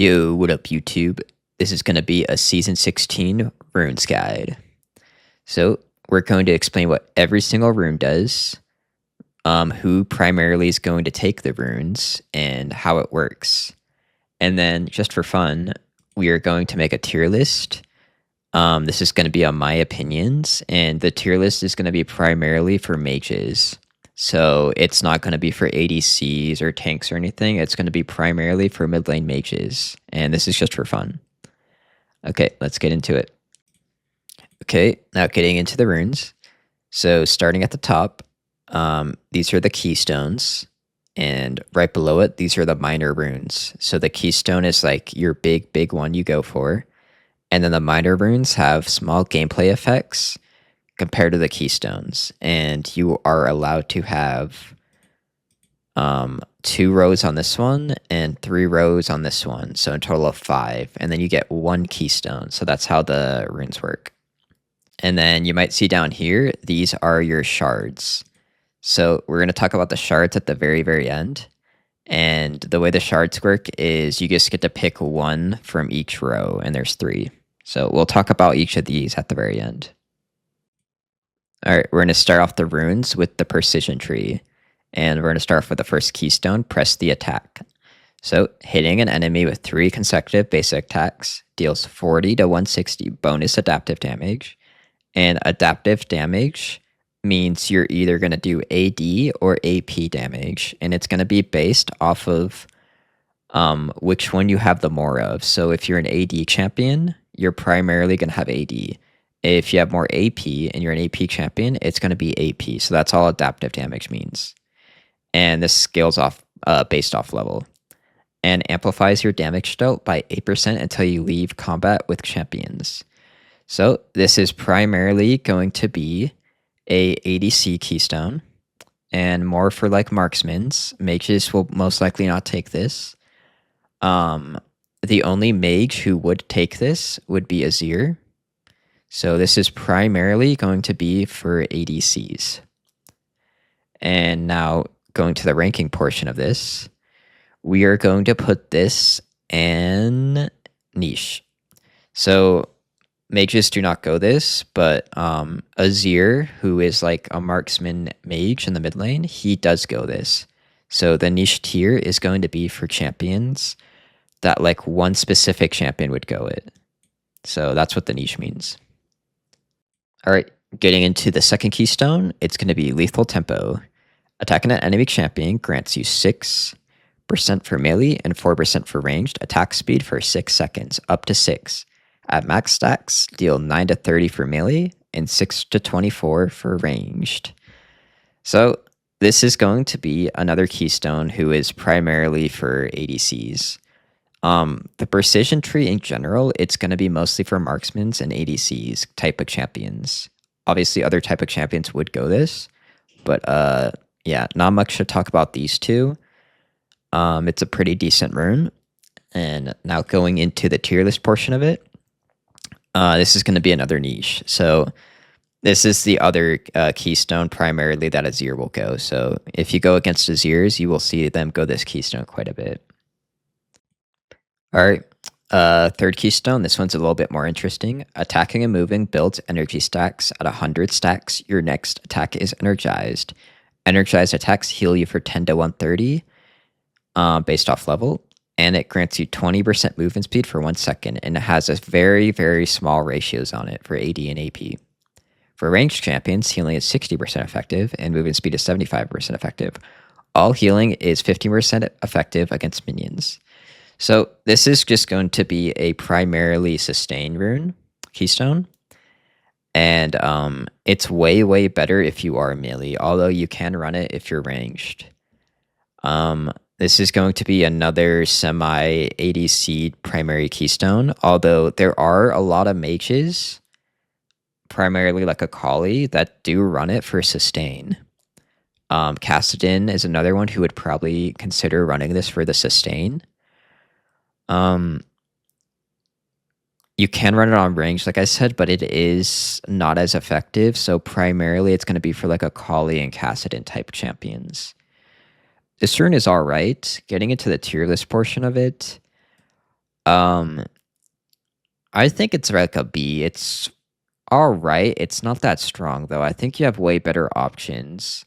Yo, what up, YouTube? This is going to be a Season 16 Runes Guide. So, we're going to explain what every single rune does, who primarily is going to take the runes, and how it works. And then, just for fun, we are going to make a tier list. This is going to be on my opinions, and the tier list is going to be primarily for mages. So it's not going to be for ADCs or tanks or anything. It's going to be primarily for mid lane mages. And this is just for fun. Okay, let's get into it. Okay, now getting into the runes. So starting at the top, these are the keystones. And right below it, these are the minor runes. So the keystone is like your big one you go for. And then the minor runes have small gameplay effects compared to the keystones, and you are allowed to have 2 rows on this one and 3 rows on this one, so a total of 5, and then you get 1 keystone. So that's how the runes work. And then you might see down here, these are your shards. So we're going to talk about the shards at the very end. And the way the shards work is you just get to pick 1 from each row, and there's 3. So we'll talk about each of these at the very end. Alright, we're going to start off the runes with the Percision tree. And we're going to start off with the first keystone, press the attack. So, hitting an enemy with 3 consecutive basic attacks deals 40 to 160 bonus adaptive damage. And adaptive damage means you're either going to do AD or AP damage. And it's going to be based off of which one you have the more of. So if you're an AD champion, you're primarily going to have AD. If you have more AP and you're an AP champion, it's going to be AP. So that's all adaptive damage means. And this scales off based off level. And amplifies your damage dealt by 8% until you leave combat with champions. So this is primarily going to be a ADC keystone. And more for like marksmans. Mages will most likely not take this. The only mage who would take this would be Azir. So this is primarily going to be for ADCs. And now going to the ranking portion of this, we are going to put this in niche. So mages do not go this, but Azir, who is like a marksman mage in the mid lane, he does go this. So the niche tier is going to be for champions that like one specific champion would go it. So that's what the niche means. All right, getting into the second keystone, it's going to be Lethal Tempo. Attacking an enemy champion grants you 6% for melee and 4% for ranged attack speed for 6 seconds, up to 6. At max stacks, deal 9 to 30 for melee and 6 to 24 for ranged. So this is going to be another keystone who is primarily for ADCs. The Percision tree in general, it's going to be mostly for marksmans and ADCs type of champions. Obviously, other type of champions would go this, but yeah, not much to talk about these two. It's a pretty decent rune. And now going into the tier list portion of it, this is going to be another niche. So this is the other keystone primarily that Azir will go. So if you go against Azirs, you will see them go this keystone quite a bit. All right, third keystone, this one's a little bit more interesting. Attacking and moving builds energy stacks. At 100 stacks, your next attack is energized. Energized attacks heal you for 10 to 130 based off level. And it grants you 20% movement speed for 1 second. And it has a very small ratios on it for AD and AP. For ranged champions, healing is 60% effective and movement speed is 75% effective. All healing is 15% effective against minions. So this is just going to be a primarily sustain rune keystone. And it's way better if you are melee, although you can run it if you're ranged. This is going to be another semi-ADC primary keystone, although there are a lot of mages, primarily like Akali, that do run it for sustain. Kassadin is another one who would probably consider running this for the sustain. You can run it on range, like I said, but it is not as effective. So primarily it's going to be for like Akali and Kassadin type champions. This rune is all right. Getting into the tier list portion of it, Um, I think it's like a B. It's all right. It's not that strong though. I think you have way better options.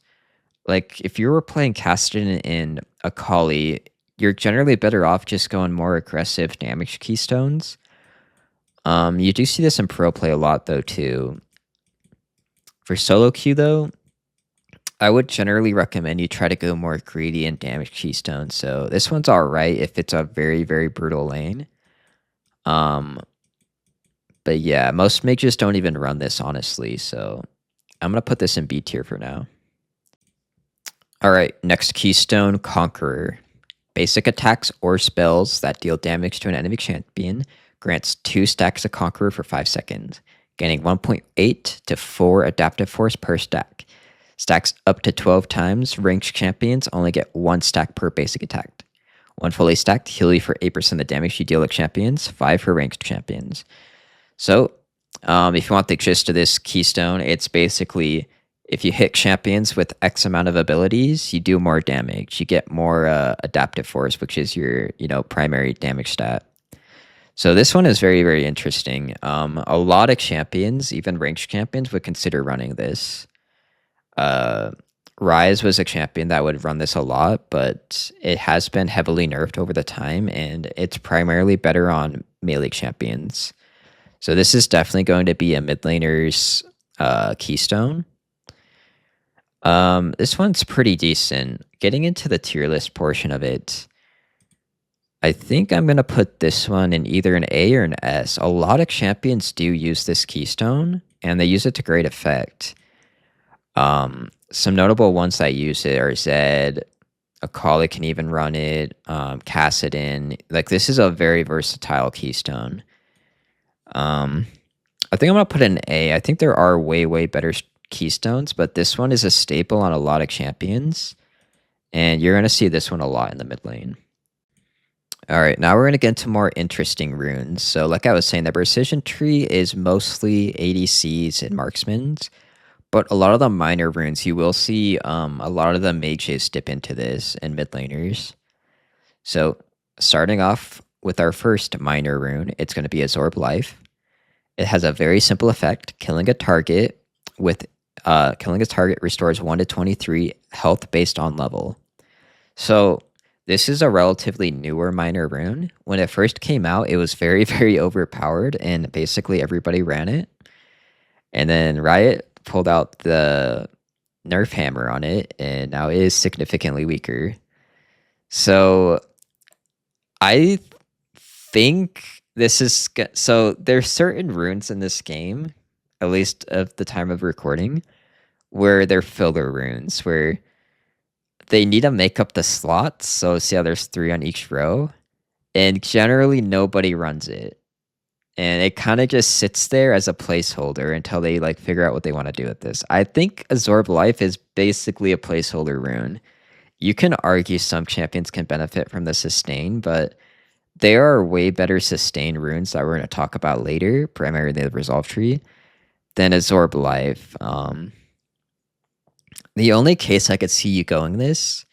Like if you were playing Caston in Akali, you're generally better off just going more aggressive damage keystones. You do see this in pro play a lot though too. For solo queue though, I would generally recommend you try to go more greedy and damage keystone. So this one's all right if it's a very, very brutal lane. But yeah, most mages don't even run this honestly. So I'm gonna put this in B tier for now. All right, next keystone, Conqueror. Basic attacks or spells that deal damage to an enemy champion grants 2 stacks of Conqueror for 5 seconds, gaining 1.8 to 4 adaptive force per stack. Stacks up to 12 times, ranged champions only get 1 stack per basic attack. One fully stacked, heal you for 8% of the damage you deal to champions, 5 for ranged champions. So, if you want the gist of this keystone, it's basically if you hit champions with X amount of abilities, you do more damage. You get more adaptive force, which is your primary damage stat. So this one is very, very interesting. A lot of champions, even ranged champions, would consider running this. Rise was a champion that would run this a lot, but it has been heavily nerfed over the time, and it's primarily better on melee champions. So this is definitely going to be a mid laner's keystone. This one's pretty decent. Getting into the tier list portion of it, I think I'm going to put this one in either an A or an S. A lot of champions do use this keystone, and they use it to great effect. Some notable ones that use it are Zed, Akali can even run it, Kassadin. Like, this is a very versatile keystone. I think I'm going to put an A. I think there are way, way better keystones, but this one is a staple on a lot of champions, and you're going to see this one a lot in the mid lane. All right, now we're going to get into more interesting runes. So like I was saying, the Percision tree is mostly ADCs and marksmans, but a lot of the minor runes, you will see a lot of the mages dip into this and mid laners. So starting off with our first minor rune, it's going to be Absorb Life. It has a very simple effect. Killing a target restores 1 to 23 health based on level. So this is a relatively newer minor rune. When it first came out, it was very, very overpowered, and basically everybody ran it. And then Riot pulled out the nerf hammer on it, and now it is significantly weaker. So I think this is... So there's certain runes in this game, at least at the time of recording, where they're filler runes, where they need to make up the slots. So see how there's 3 on each row, and generally nobody runs it. And it kind of just sits there as a placeholder until they like figure out what they want to do with this. I think Absorb Life is basically a placeholder rune. You can argue some champions can benefit from the sustain, but there are way better sustain runes that we're going to talk about later, primarily the Resolve Tree, than Absorb Life. The only case I could see you going this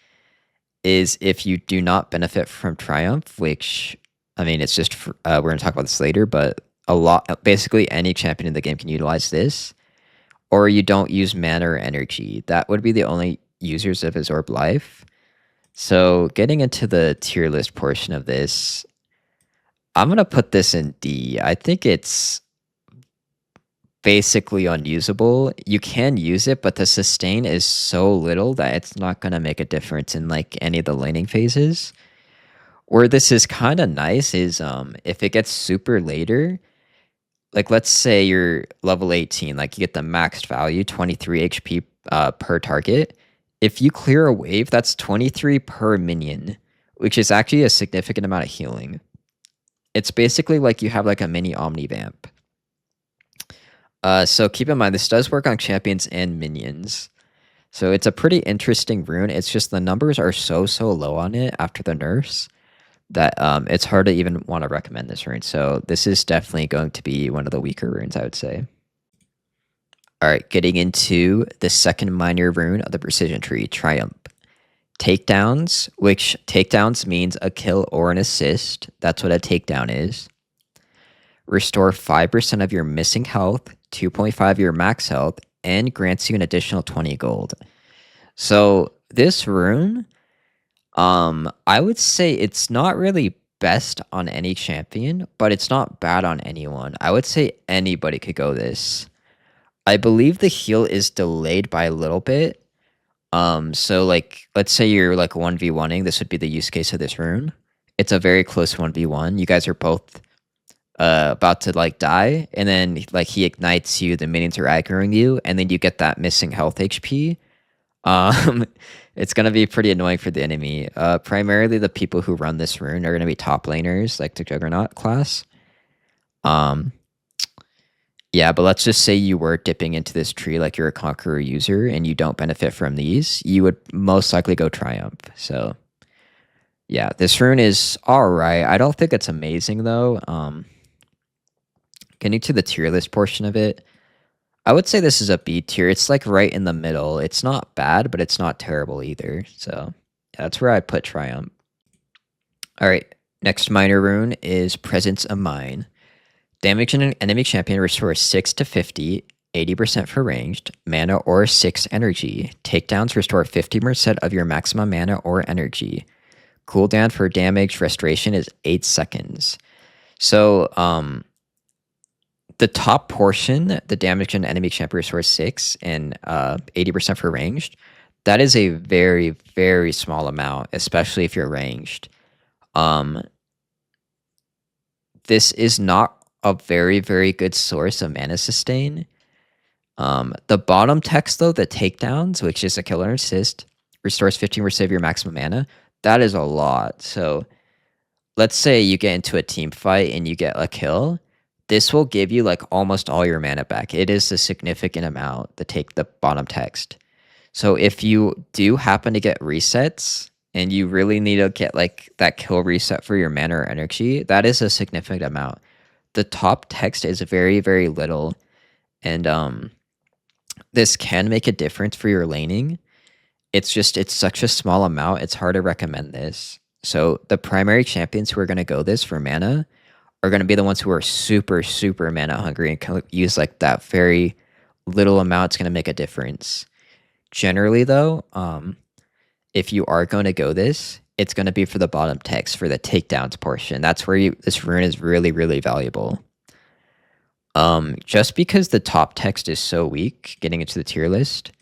is if you do not benefit from Triumph, which, I mean, it's just, we're going to talk about this later, but basically any champion in the game can utilize this, or you don't use mana or energy. That would be the only users of Absorb Life. So getting into the tier list portion of this, I'm going to put this in D. I think it's basically unusable. You can use it, but the sustain is so little that it's not going to make a difference in like any of the laning phases. Where this is kind of nice is if it gets super later, like let's say you're level 18, like you get the maxed value, 23 HP per target. If you clear a wave, that's 23 per minion, which is actually a significant amount of healing. It's basically like you have like a mini Omni Vamp. So keep in mind, this does work on champions and minions. So it's a pretty interesting rune. It's just the numbers are so low on it after the nerfs that it's hard to even want to recommend this rune. So this is definitely going to be one of the weaker runes, I would say. All right, getting into the second minor rune of the Precision tree, Triumph. takedowns, which takedowns means a kill or an assist. That's what a takedown is. Restore 5% of your missing health, 2.5 your max health, and grants you an additional 20 gold. So this rune, I would say it's not really best on any champion, but it's not bad on anyone. I would say anybody could go this. I believe the heal is delayed by a little bit. So like, let's say you're like 1v1ing, this would be the use case of this rune. It's a very close 1v1. You guys are both about to like die, and then like he ignites you, the minions are aggroing you, and then you get that missing health HP. It's gonna be pretty annoying for the enemy. Primarily the people who run this rune are gonna be top laners, like the Juggernaut class. Yeah, but let's just say you were dipping into this tree like you're a Conqueror user and you don't benefit from these, you would most likely go Triumph. So yeah, this rune is alright. I don't think it's amazing though. Getting to the tier list portion of it, I would say this is a B tier. It's like right in the middle. It's not bad, but it's not terrible either. So yeah, that's where I put Triumph. Alright, next minor rune is Presence of Mind. Damage an enemy champion restores 6 to 50, 80% for ranged, mana or 6 energy. Takedowns restore 50% of your maximum mana or energy. Cooldown for damage restoration is 8 seconds. So, the top portion, the damage an enemy champion restores 6 and 80% for ranged, that is a very, very small amount, especially if you're ranged. This is not a very, very good source of mana sustain. The bottom text, though, the takedowns, which is a killer and assist, restores 15% of your maximum mana. That is a lot. So let's say you get into a team fight and you get a kill. This will give you like almost all your mana back. It is a significant amount to take the bottom text. So if you do happen to get resets and you really need to get like that kill reset for your mana or energy, that is a significant amount. The top text is very, very little, and this can make a difference for your laning. It's such a small amount, it's hard to recommend this. So the primary champions who are going to go this for mana are going to be the ones who are super, super mana hungry and can use like that very little amount. It's going to make a difference. Generally though, if you are going to go this, it's going to be for the bottom text, for the takedowns portion. That's where this rune is really, really valuable. Just because the top text is so weak, getting into the tier list,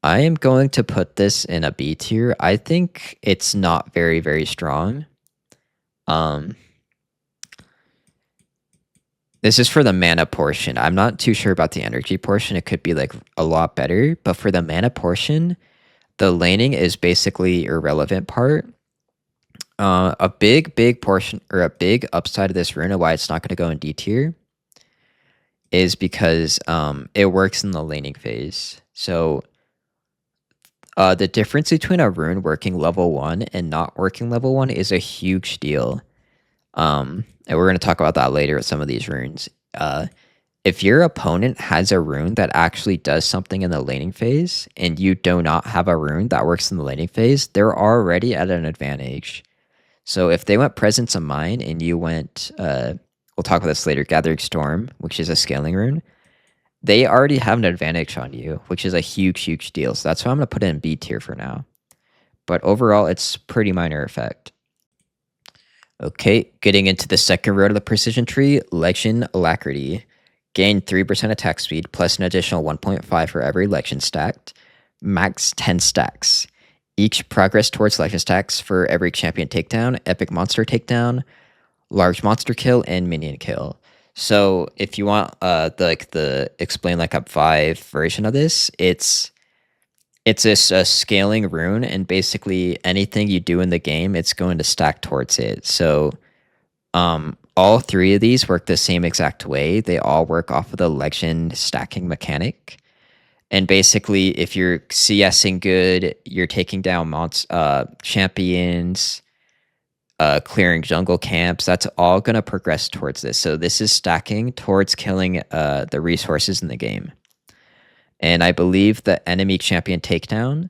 I am going to put this in a B tier. I think it's not very, very strong. This is for the mana portion. I'm not too sure about the energy portion. It could be like a lot better, but for the mana portion, the laning is basically irrelevant part. A big portion, or a big upside of this rune, why it's not going to go in D tier, is because it works in the laning phase. So the difference between a rune working level 1 and not working level 1 is a huge deal. And we're going to talk about that later with some of these runes. If your opponent has a rune that actually does something in the laning phase, and you do not have a rune that works in the laning phase, they're already at an advantage. So if they went Presence of Mind and you went, we'll talk about this later, Gathering Storm, which is a scaling rune, they already have an advantage on you, which is a huge, huge deal. So that's why I'm going to put it in B tier for now. But overall, it's pretty minor effect. Okay, getting into the second row of the Precision tree, Legend Alacrity. Gain 3% attack speed, plus an additional 1.5 for every legend stacked. Max 10 stacks. Each progress towards legend stacks for every champion takedown, epic monster takedown, large monster kill, and minion kill. So if you want the explain like up 5 version of this, it's this scaling rune, and basically anything you do in the game, it's going to stack towards it. So all 3 of these work the same exact way. They all work off of the legend stacking mechanic. And basically, if you're CSing good, you're taking down champions, clearing jungle camps, that's all going to progress towards this. So this is stacking towards killing the resources in the game. And I believe the enemy champion takedown,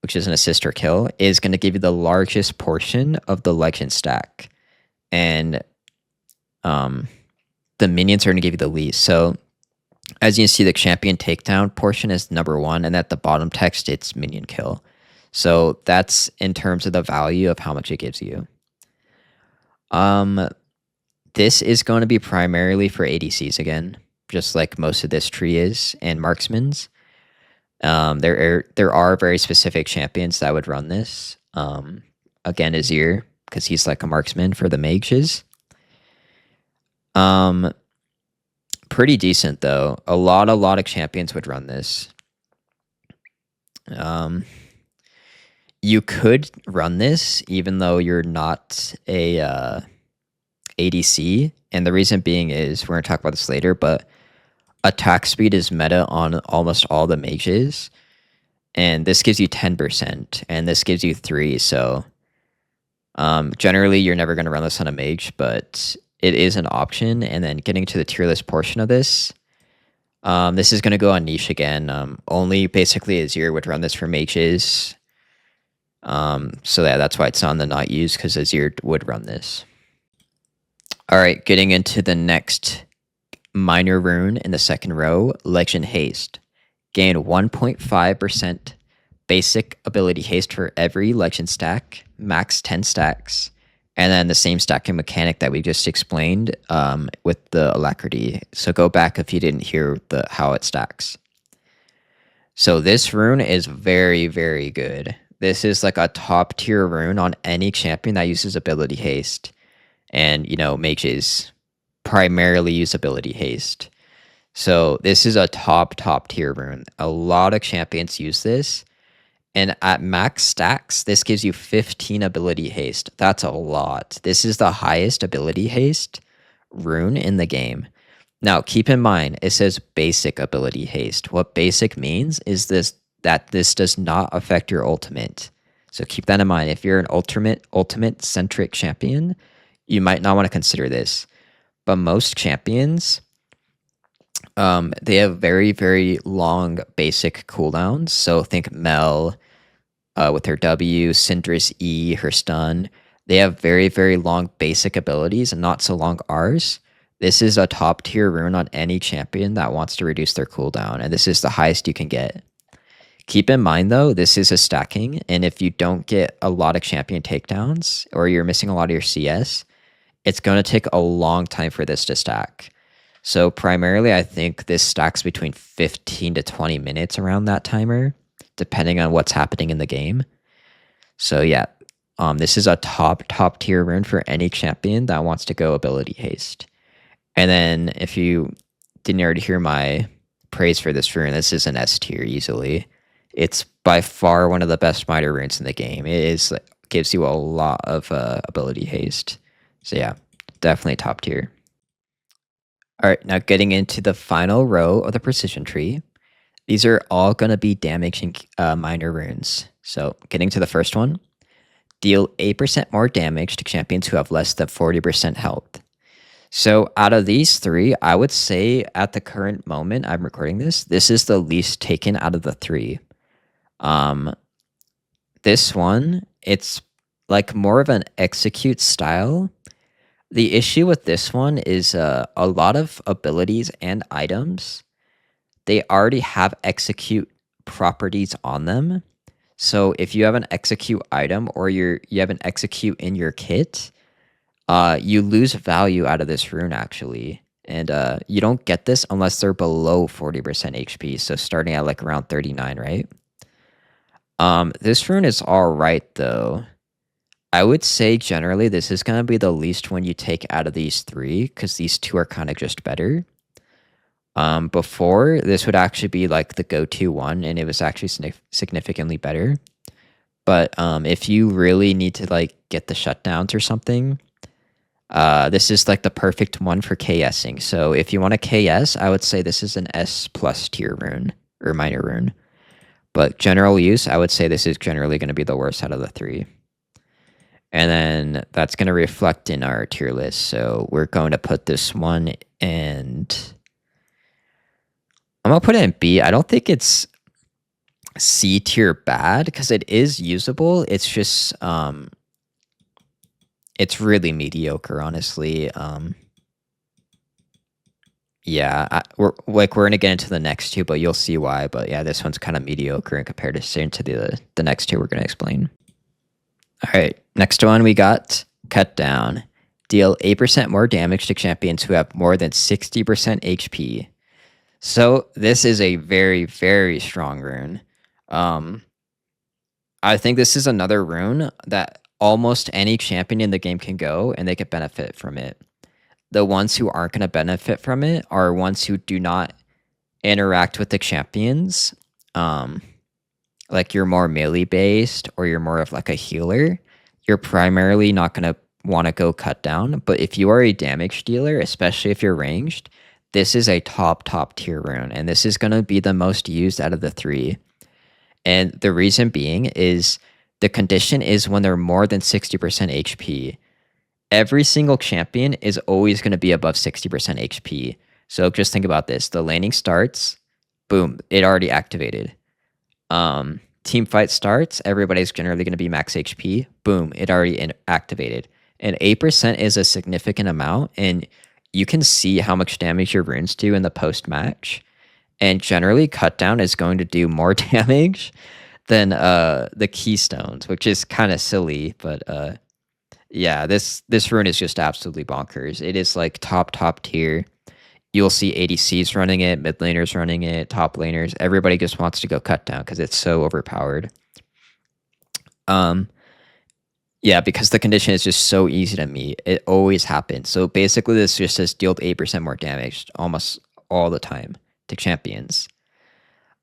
which is an assist or kill, is going to give you the largest portion of the legend stack. And the minions are going to give you the least. So as you can see, the champion takedown portion is number 1, and at the bottom text, it's minion kill. So that's in terms of the value of how much it gives you. This is going to be primarily for ADCs again, just like most of this tree is, and marksmans. There are very specific champions that would run this. Again, Azir, because he's like a marksman for the mages. Pretty decent though. A lot of champions would run this. You could run this even though you're not a ADC, and the reason being is we're gonna talk about this later, but attack speed is meta on almost all the mages, and this gives you 10%, and this gives you 3. So generally you're never gonna run this on a mage, but it is an option. And then getting to the tier list portion of this, this is gonna go on niche again. Only basically Azir would run this for mages. So yeah, that's why it's on the not used, because Azir would run this. All right, getting into the next minor rune in the second row, Legend Haste. Gain 1.5% basic ability haste for every legend stack, max 10 stacks, and then the same stacking mechanic that we just explained with the alacrity. So go back if you didn't hear how it stacks. So this rune is very, very good. This is like a top tier rune on any champion that uses ability haste. And, you know, mages primarily use ability haste. So this is a top tier rune. A lot of champions use this. And at max stacks, this gives you 15 ability haste. That's a lot. This is the highest ability haste rune in the game. Now, keep in mind, it says basic ability haste. What basic means is that this does not affect your ultimate. So keep that in mind. If you're an ultimate-centric champion, you might not want to consider this. But most champions, they have very, very long basic cooldowns. So think Mel with her W, Syndra's E, her stun. They have very, very long basic abilities and not so long Rs. This is a top tier rune on any champion that wants to reduce their cooldown, and this is the highest you can get. Keep in mind though, this is a stacking, and if you don't get a lot of champion takedowns or you're missing a lot of your CS, it's going to take a long time for this to stack. So primarily, I think this stacks between 15 to 20 minutes around that timer, depending on what's happening in the game. So yeah, this is a top tier rune for any champion that wants to go ability haste. And then if you didn't already hear my praise for this rune, this is an S tier easily. It's by far one of the best minor runes in the game. It gives you a lot of ability haste. So yeah, definitely top tier. All right, now getting into the final row of the precision tree. These are all going to be damaging minor runes. So getting to the first one, deal 8% more damage to champions who have less than 40% health. So out of these 3, I would say at the current moment I'm recording this is the least taken out of the 3. This one, it's like more of an execute style. The issue with this one is a lot of abilities and items, they already have execute properties on them. So if you have an execute item or you have an execute in your kit, you lose value out of this rune actually. And you don't get this unless they're below 40% HP. So starting at like around 39, right? This rune is alright though. I would say generally this is going to be the least one you take out of these 3 because these 2 are kind of just better. Before, this would actually be like the go-to one and it was actually significantly better. But if you really need to like get the shutdowns or something, this is like the perfect one for KSing. So if you want a KS, I would say this is an S+ tier rune or minor rune. But general use, I would say this is generally going to be the worst out of the 3. And then that's going to reflect in our tier list. So we're going to put this one, and I'm going to put it in B. I don't think it's C tier bad because it is usable. It's just it's really mediocre, honestly. Yeah, we're gonna get into the next two, but you'll see why. But yeah, this one's kind of mediocre in comparison to the next two we're gonna explain. All right, next one we got Cut Down. Deal 8% more damage to champions who have more than 60% HP. So this is a very, very strong rune. I think this is another rune that almost any champion in the game can go and they could benefit from it. The ones who aren't going to benefit from it are ones who do not interact with the champions. Like you're more melee based or you're more of like a healer. You're primarily not going to want to go Cut Down. But if you are a damage dealer, especially if you're ranged, this is a top tier rune. And this is going to be the most used out of the three. And the reason being is the condition is when they're more than 60% HP. Every single champion is always going to be above 60% HP. So just think about this. The laning starts, boom, it already activated. Team fight starts, everybody's generally going to be max HP, boom, it already activated. And 8% is a significant amount, and you can see how much damage your runes do in the post-match. And generally, Cut Down is going to do more damage than the Keystones, which is kind of silly, but yeah, this rune is just absolutely bonkers. It is like top tier. You'll see ADCs running it, mid laners running it, top laners. Everybody just wants to go Cut Down because it's so overpowered. Yeah, because the condition is just so easy to meet. It always happens. So basically, this just says deal 8% more damage almost all the time to champions.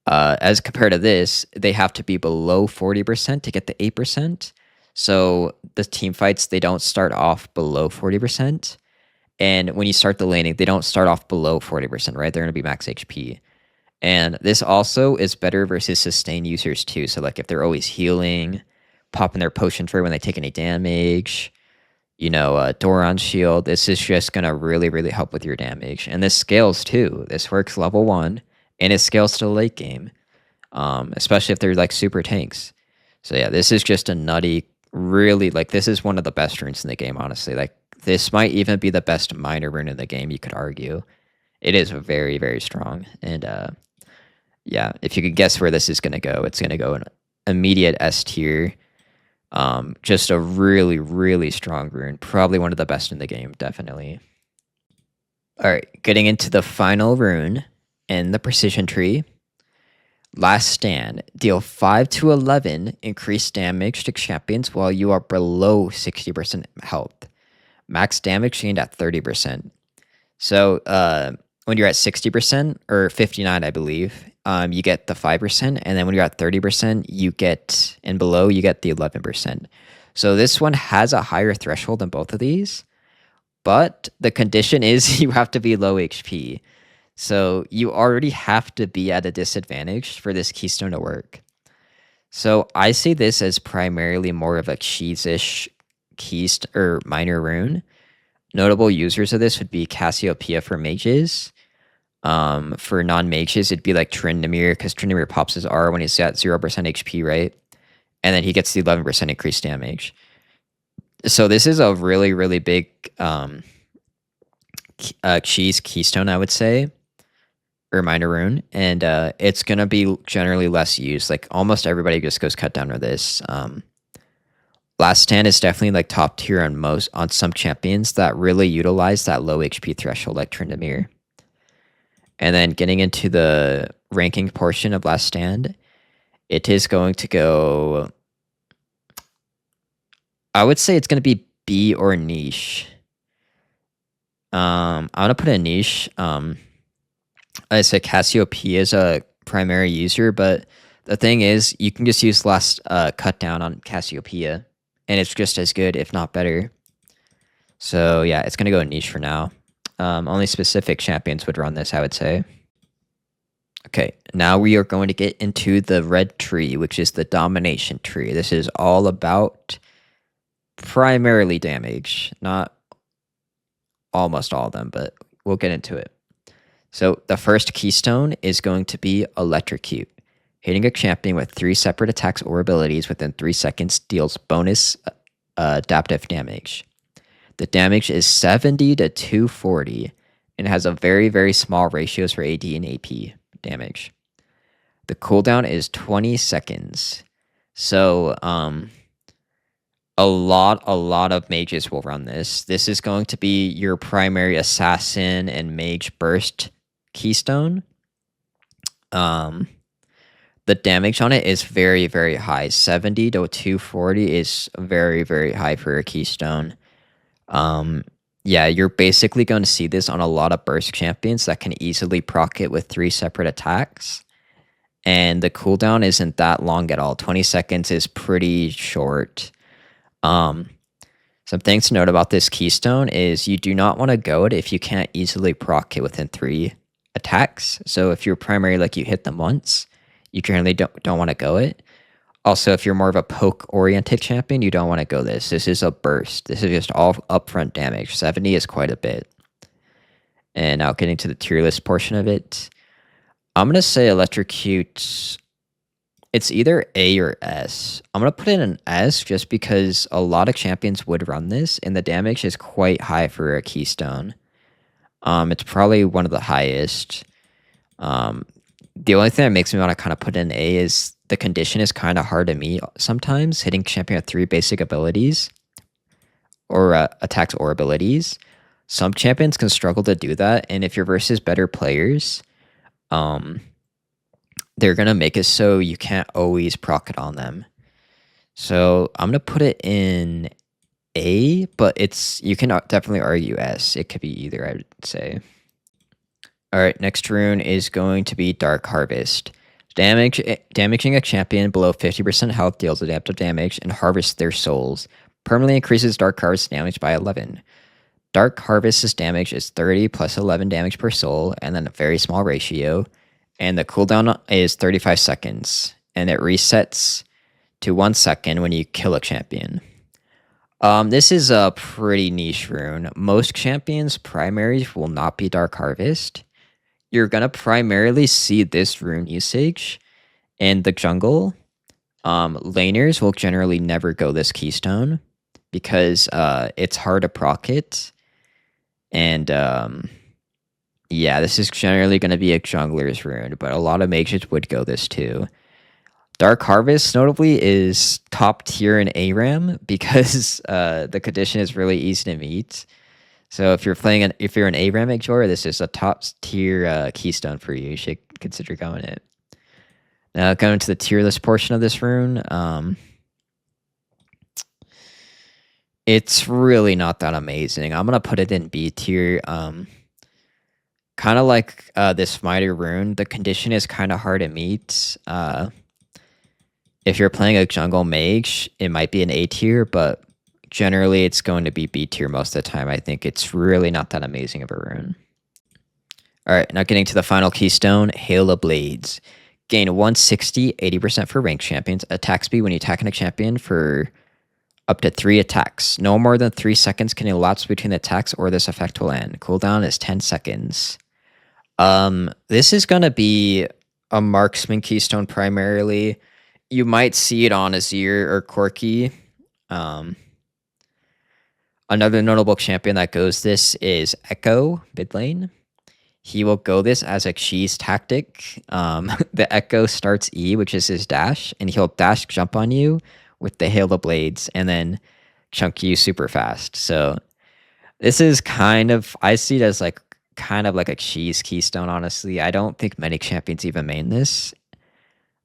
As compared to this, they have to be below 40% to get the 8%. So the team fights, they don't start off below 40%. And when you start the laning, they don't start off below 40%, right? They're going to be max HP. And this also is better versus sustain users too. So like if they're always healing, popping their potion for when they take any damage, Doran shield, this is just going to really help with your damage. And this scales too. This works level 1 and it scales to the late game, especially if they're like super tanks. So yeah, this is just a nutty, really, like this is one of the best runes in the game, honestly. Like this might even be the best minor rune in the game, you could argue. It is very strong. And yeah, if you could guess where this is going to go, it's going to go in immediate S tier. Just a really strong rune. Probably one of the best in the game, definitely. Alright, getting into the final rune in the Precision tree. Last Stand. Deal 5 to 11 increased damage to champions while you are below 60% health. Max damage gained at 30%. So when you're at 60% or 59, I believe, you get the 5%, and then when you're at 30%, you get, and below, you get the 11%. So this one has a higher threshold than both of these, but the condition is you have to be low HP. So you already have to be at a disadvantage for this keystone to work. So I see this as primarily more of a cheese-ish keystone or minor rune. Notable users of this would be Cassiopeia for mages. For non-mages, it'd be like Tryndamere, because Tryndamere pops his R when he's at 0% HP, right? And then he gets the 11% increased damage. So this is a really big cheese keystone, I would say, or minor rune, and it's gonna be generally less used. Like almost everybody just goes Cut Down with this. Last Stand is definitely like top tier on some champions that really utilize that low HP threshold, like Tryndamere. And then getting into the ranking portion of Last Stand, it is going to go, I would say it's going to be B or niche. I'm going to put a niche. I said Cassiopeia is a primary user, but the thing is, you can just use Last Cut Down on Cassiopeia, and it's just as good, if not better. So yeah, it's going to go niche for now. Only specific champions would run this, I would say. Okay, now we are going to get into the red tree, which is the Domination tree. This is all about primarily damage, not almost all of them, but we'll get into it. So the first keystone is going to be Electrocute. Hitting a champion with 3 separate attacks or abilities within 3 seconds deals bonus adaptive damage. The damage is 70 to 240 and has a very, very small ratios for AD and AP damage. The cooldown is 20 seconds. So, a lot of mages will run this. This is going to be your primary assassin and mage burst keystone. The damage on it is very, very high. 70 to 240 is very, very high for a keystone. Yeah, you're basically going to see this on a lot of burst champions that can easily proc it with 3 separate attacks. And the cooldown isn't that long at all. 20 seconds is pretty short. Some things to note about this keystone is you do not want to go it if you can't easily proc it within 3 attacks. So if you're primary, like you hit them once, you generally don't want to go it. Also, if you're more of a poke-oriented champion, you don't want to go this. This is a burst. This is just all upfront damage. 70 is quite a bit. And now getting to the tier list portion of it, I'm going to say electrocute. It's either A or S. I'm going to put in an S just because a lot of champions would run this, and the damage is quite high for a keystone. It's probably one of the highest. The only thing that makes me want to kind of put in A is the condition is kind of hard to meet sometimes, hitting champion with 3 basic abilities or attacks or abilities. Some champions can struggle to do that, and if you're versus better players, they're going to make it so you can't always proc it on them. So I'm going to put it in A, but you can definitely argue S. It could be either, I would say. Alright, next rune is going to be Dark Harvest. Damaging a champion below 50% health deals adaptive damage and harvests their souls. Permanently increases Dark Harvest damage by 11. Dark Harvest's damage is 30 plus 11 damage per soul, and then a very small ratio. And the cooldown is 35 seconds, and it resets to 1 second when you kill a champion. This is a pretty niche rune. Most champions' primaries will not be Dark Harvest. You're going to primarily see this rune usage in the jungle. Laners will generally never go this keystone because it's hard to proc it. And yeah, this is generally going to be a jungler's rune, but a lot of mages would go this too. Dark Harvest, notably, is top tier in ARAM because the condition is really easy to meet. So if you're an ARAM Major, this is a top tier keystone for you. You should consider going it. Now going to the tier list portion of this rune, it's really not that amazing. I'm gonna put it in B tier. Kind of like this Mitre rune, the condition is kind of hard to meet. If you're playing a jungle mage, it might be an A tier, but generally it's going to be B tier most of the time. I think it's really not that amazing of a rune. Alright, now getting to the final keystone, Hail of Blades. Gain 160, 80% for ranked champions. Attack speed when you attack a champion for up to 3 attacks. No more than 3 seconds can elapse between the attacks or this effect will end. Cooldown is 10 seconds. This is going to be a marksman keystone primarily. You might see it on Azir or Corki. Another notable champion that goes this is Echo, mid lane. He will go this as a cheese tactic. The Echo starts E, which is his dash, and he'll dash jump on you with the Hail of Blades and then chunk you super fast. So this is I see it as kind of like a cheese keystone, honestly. I don't think many champions even main this.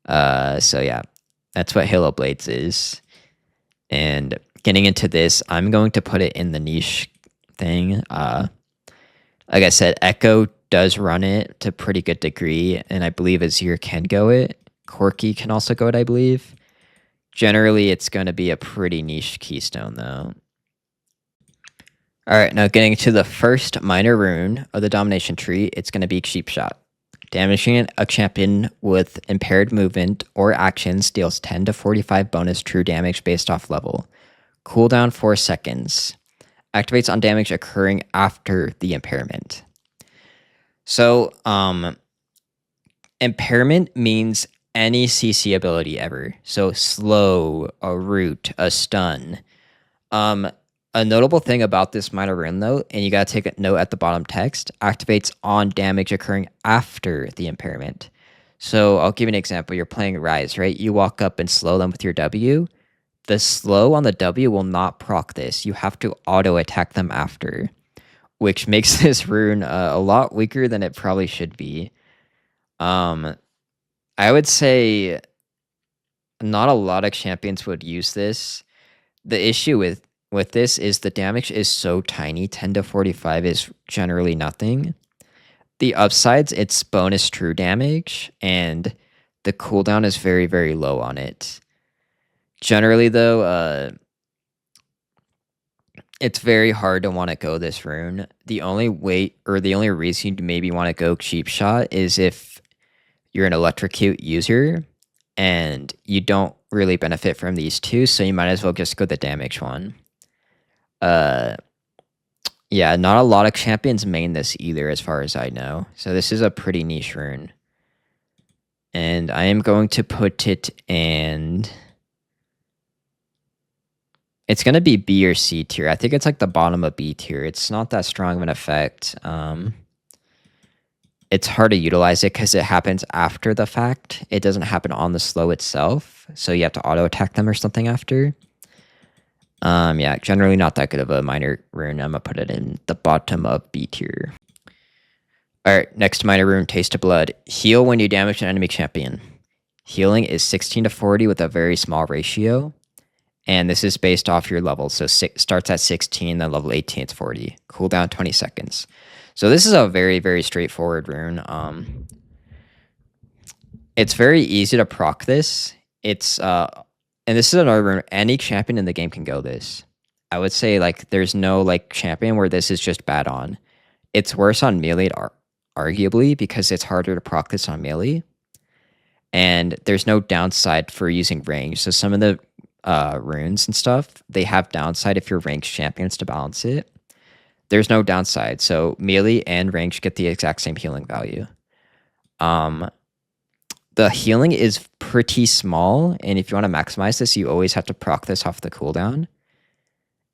So yeah, that's what Hail of Blades is. And getting into this, I'm going to put it in the niche thing. Like I said, Echo does run it to a pretty good degree, and I believe Azir can go it. Corki can also go it, I believe. Generally, it's going to be a pretty niche keystone, though. Alright, now getting to the first minor rune of the Domination tree, it's going to be Cheap Shot. Damaging a champion with impaired movement or actions deals 10 to 45 bonus true damage based off level. Cooldown 4 seconds. Activates on damage occurring after the impairment. So, impairment means any CC ability ever. So slow, a root, a stun. A notable thing about this minor rune though, and you gotta take a note at the bottom text, activates on damage occurring after the impairment. So I'll give you an example. You're playing Rise, right? You walk up and slow them with your W. The slow on the W will not proc this. You have to auto attack them after, which makes this rune a lot weaker than it probably should be. I would say not a lot of champions would use this. The issue with this is the damage is so tiny. 10 to 45 is generally nothing. The upsides, it's bonus true damage, and the cooldown is very, very low on it. Generally, though, it's very hard to want to go this rune. The only way, or the only reason you'd maybe want to go cheap shot is if you're an electrocute user and you don't really benefit from these two, so you might as well just go the damage one. Yeah, not a lot of champions main this either, as far as I know. So this is a pretty niche rune. And I am going to put it in... It's going to be B or C tier. I think it's like the bottom of B tier. It's not that strong of an effect. It's hard to utilize it because it happens after the fact. It doesn't happen on the slow itself. So you have to auto attack them or something after. Yeah, generally not that good of a minor rune. I'm gonna put it in the bottom of B tier. Alright, next minor rune, Taste of Blood. Heal when you damage an enemy champion. Healing is 16 to 40 with a very small ratio. And this is based off your level. So starts at 16, then level 18 it's 40. Cooldown 20 seconds. So this is a very, very straightforward rune. It's very easy to proc this. It's and this is another rune. Any champion in the game can go this. I would say like there's no like champion where this is just bad on. It's worse on melee, arguably, because it's harder to proc this on melee. And there's no downside for using range. So some of the runes and stuff, they have downside if you're ranged champions to balance it. There's no downside. So melee and range get the exact same healing value. The healing is pretty small, and if you want to maximize this, you always have to proc this off the cooldown.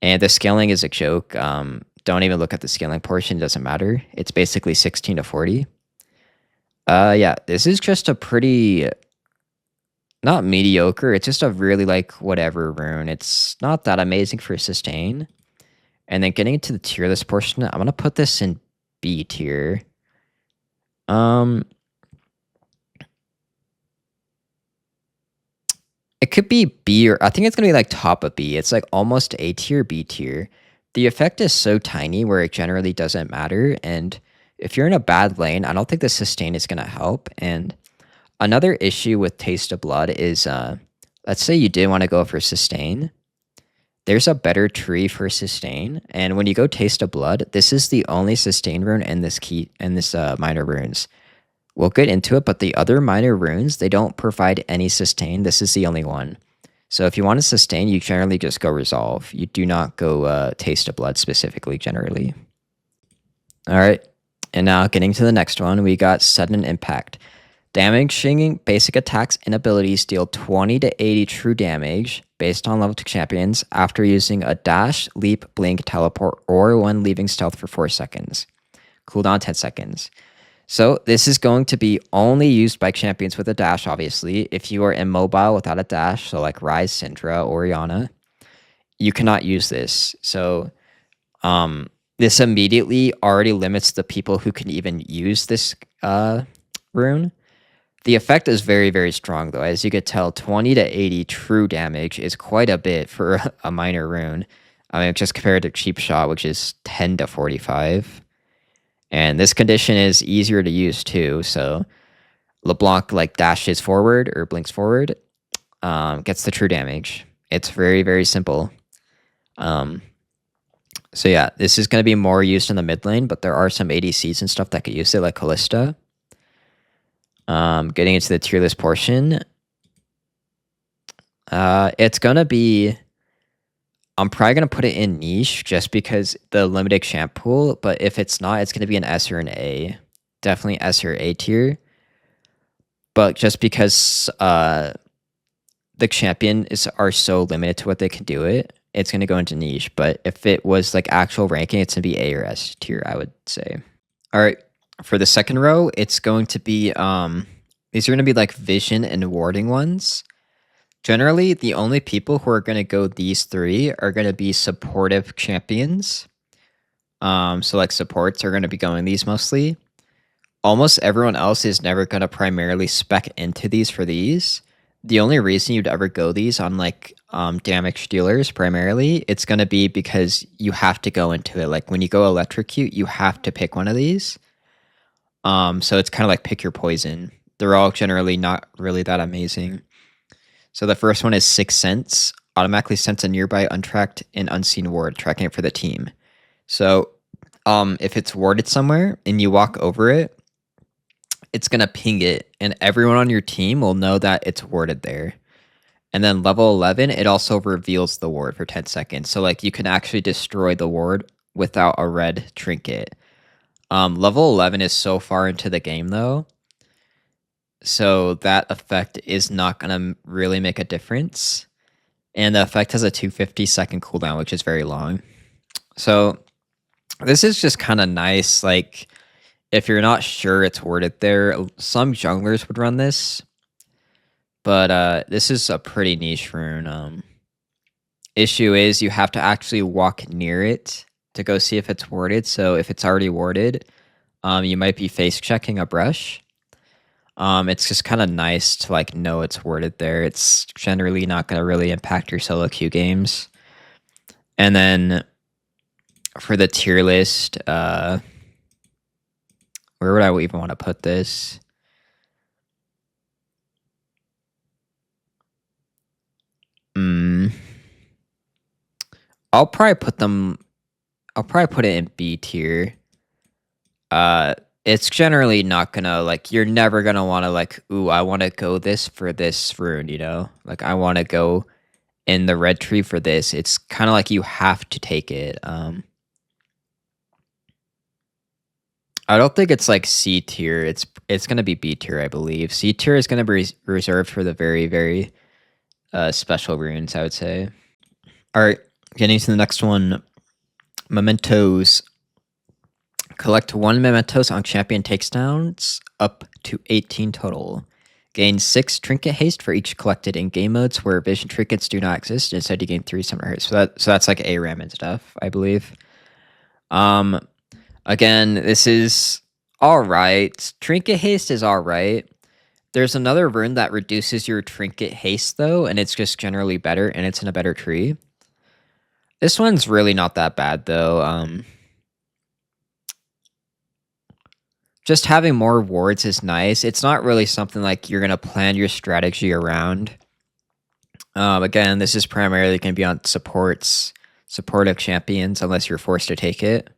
And the scaling is a joke. Don't even look at the scaling portion, it doesn't matter. It's basically 16 to 40. Yeah, this is just a pretty... Not mediocre, it's just a really like whatever rune. It's not that amazing for sustain. And then getting into the tier list portion, I'm going to put this in B tier. It could be B, or I think it's going to be like top of B. It's like almost A tier, B tier. The effect is so tiny where it generally doesn't matter. And if you're in a bad lane, I don't think the sustain is going to help. And another issue with Taste of Blood is, let's say you did want to go for sustain. There's a better tree for sustain. And when you go Taste of Blood, this is the only sustain rune in this minor runes. We'll get into it, but the other minor runes, they don't provide any sustain. This is the only one. So if you want to sustain, you generally just go Resolve. You do not go Taste of Blood specifically, generally. All right. And now getting to the next one, we got Sudden Impact. Damaging basic attacks and abilities deal 20 to 80 true damage based on level 2 champions after using a dash, leap, blink, teleport, or when leaving stealth for 4 seconds. Cooldown 10 seconds. So this is going to be only used by champions with a dash, obviously. If you are immobile without a dash, so like Ryze, Syndra, Orianna, you cannot use this. So this immediately already limits the people who can even use this rune. The effect is very, very strong, though. As you could tell, 20 to 80 true damage is quite a bit for a minor rune. I mean, just compared to Cheap Shot, which is 10 to 45. And this condition is easier to use, too. So LeBlanc, like, dashes forward or blinks forward, gets the true damage. It's very, very simple. So yeah, this is going to be more used in the mid lane, but there are some ADCs and stuff that could use it, like Kalista. Getting into the tier list portion, it's gonna be, I'm probably gonna put it in niche just because the limited champ pool, but if it's not, it's gonna be an S or an A. Definitely S or A tier. But just because the champions are so limited to what they can do it's going to go into niche. But if it was like actual ranking, it's going to be A or S tier, I would say. All right, for the second row, it's going to be these are going to be like vision and warding ones. Generally, the only people who are going to go these three are going to be supportive champions. So like supports are going to be going these mostly. Almost everyone else is never going to primarily spec into these for these. The only reason you'd ever go these on like damage dealers primarily, it's going to be because you have to go into it. Like when you go electrocute, you have to pick one of these. So it's kind of like pick your poison. They're all generally not really that amazing. So the first one is 6 Sense. Automatically sense a nearby untracked and unseen ward, tracking it for the team. So if it's warded somewhere and you walk over it, it's going to ping it, and everyone on your team will know that it's warded there. And then level 11, it also reveals the ward for 10 seconds. So like you can actually destroy the ward without a red trinket. Level 11 is so far into the game though, so that effect is not going to really make a difference. And the effect has a 250-second cooldown, which is very long. So this is just kind of nice. Like if you're not sure it's worded there, some junglers would run this. But this is a pretty niche rune. Issue is you have to actually walk near it to go see if it's warded. So if it's already warded, you might be face checking a brush. It's just kind of nice to like know it's worded there. It's generally not going to really impact your solo queue games. And then for the tier list, where would I even want to put this? I'll probably put it in B tier. It's generally not gonna like, you're never gonna want to like, ooh, I want to go this for this rune, you know? Like I want to go in the red tree for this. It's kind of like you have to take it. I don't think it's like C tier. It's gonna be B tier, I believe. C tier is gonna be reserved for the very, very special runes, I would say. All right, getting to the next one. Mementos. Collect 1 mementos on champion takedowns, up to 18 total. Gain 6 trinket haste for each collected in game modes where vision trinkets do not exist. Instead, you gain 3 summoner haste. So that's like ARAM and stuff, I believe. Again, this is alright. Trinket haste is alright. There's another rune that reduces your trinket haste though, and it's just generally better, and it's in a better tree. This one's really not that bad though. Just having more wards is nice. It's not really something like you're going to plan your strategy around. Again, this is primarily going to be on supportive champions, unless you're forced to take it.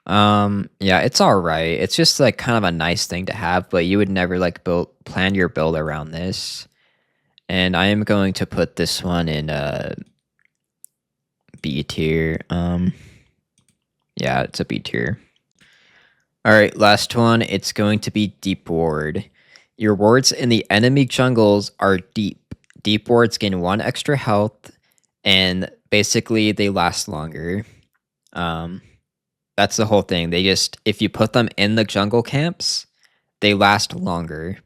Yeah, it's alright. It's just like kind of a nice thing to have, but you would never like plan your build around this. And I am going to put this one in B tier. Yeah, it's a B tier. All right, last one. It's going to be Deep Ward. Your wards in the enemy jungles are deep. Deep wards gain 1 extra health, and basically they last longer. That's the whole thing. They just, if you put them in the jungle camps, they last longer.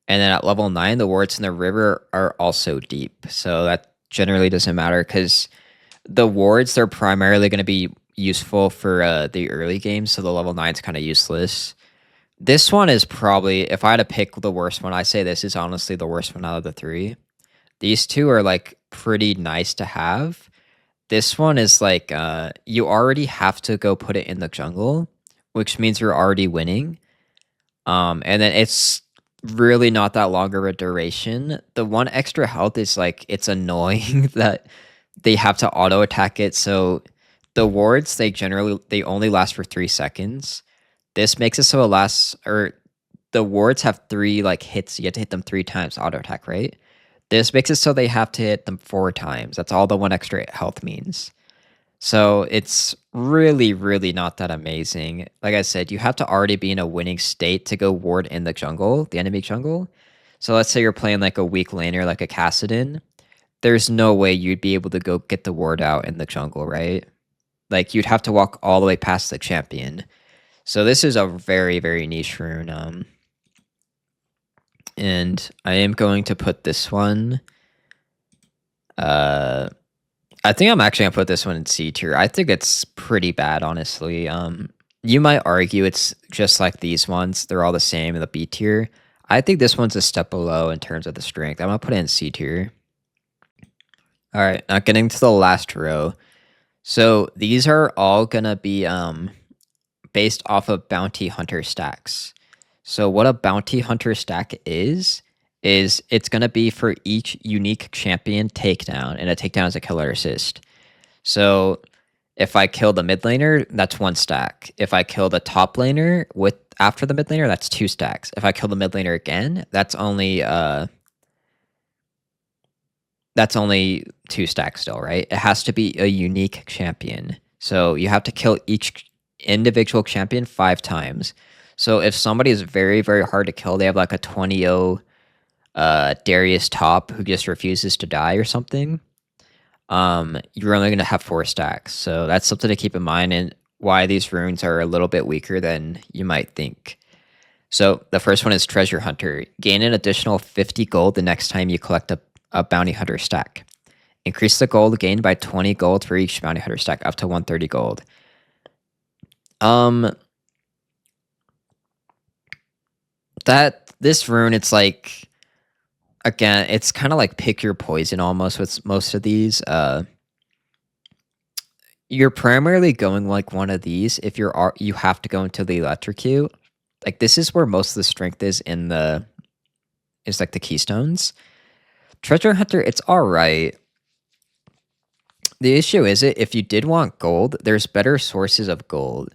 And then at level 9, the wards in the river are also deep. So that generally doesn't matter because the wards, they're primarily going to be useful for the early game, so the level 9 is kind of useless. This one is probably, if I had to pick the worst one, I say this is honestly the worst one out of the 3. These 2 are like pretty nice to have. This one is like you already have to go put it in the jungle, which means you're already winning. And then it's really not that long of a duration. The 1 extra health is like, it's annoying that they have to auto attack it. So the wards, they only last for 3 seconds. This makes it so the wards have 3 like hits. You have to hit them 3 times auto attack, right? This makes it so they have to hit them 4 times. That's all the 1 extra health means. So it's really, really not that amazing. Like I said, you have to already be in a winning state to go ward in the jungle, the enemy jungle. So let's say you're playing like a weak laner, like a Kassadin. There's no way you'd be able to go get the ward out in the jungle, right? Like you'd have to walk all the way past the champion. So this is a very, very niche rune. And I am going to put this one. I think I'm actually gonna put this one in C tier. I think it's pretty bad, honestly. You might argue it's just like these ones; they're all the same in the B tier. I think this one's a step below in terms of the strength. I'm gonna put it in C tier. All right, now getting to the last row. So these are all gonna be based off of bounty hunter stacks. So what a bounty hunter stack is it's going to be for each unique champion takedown, and a takedown is a killer assist. So if I kill the mid laner, that's 1 stack. If I kill the top laner with after the mid laner, that's 2 stacks. If I kill the mid laner again, that's only 2 stacks still, right? It has to be a unique champion. So you have to kill each individual champion 5 times. So if somebody is very, very hard to kill, they have like a 20-0 Darius top who just refuses to die or something, you're only going to have 4 stacks. So that's something to keep in mind, and why these runes are a little bit weaker than you might think. So the first one is Treasure Hunter. Gain an additional 50 gold the next time you collect a bounty hunter stack. Increase the gold gained by 20 gold for each bounty hunter stack, up to 130 gold. This rune, it's like, again, it's kind of like pick your poison almost with most of these. You're primarily going like one of these if you have to go into the electrocute. Like this is where most of the strength is like the keystones. Treasure Hunter, it's alright. The issue is if you did want gold, there's better sources of gold.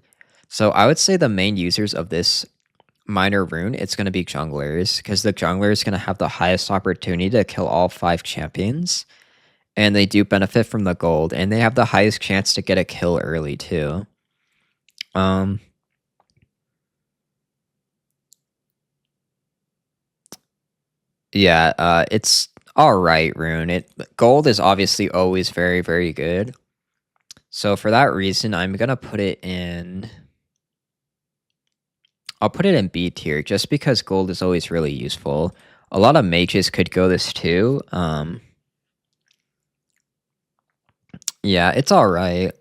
So I would say the main users of this minor rune, it's going to be junglers, because the jungler is going to have the highest opportunity to kill all 5 champions, and they do benefit from the gold, and they have the highest chance to get a kill early too. Yeah, it's alright rune. Gold is obviously always very, very good. So for that reason, I'm going to put it in... I'll put it in B tier, just because gold is always really useful. A lot of mages could go this too. Yeah, it's alright.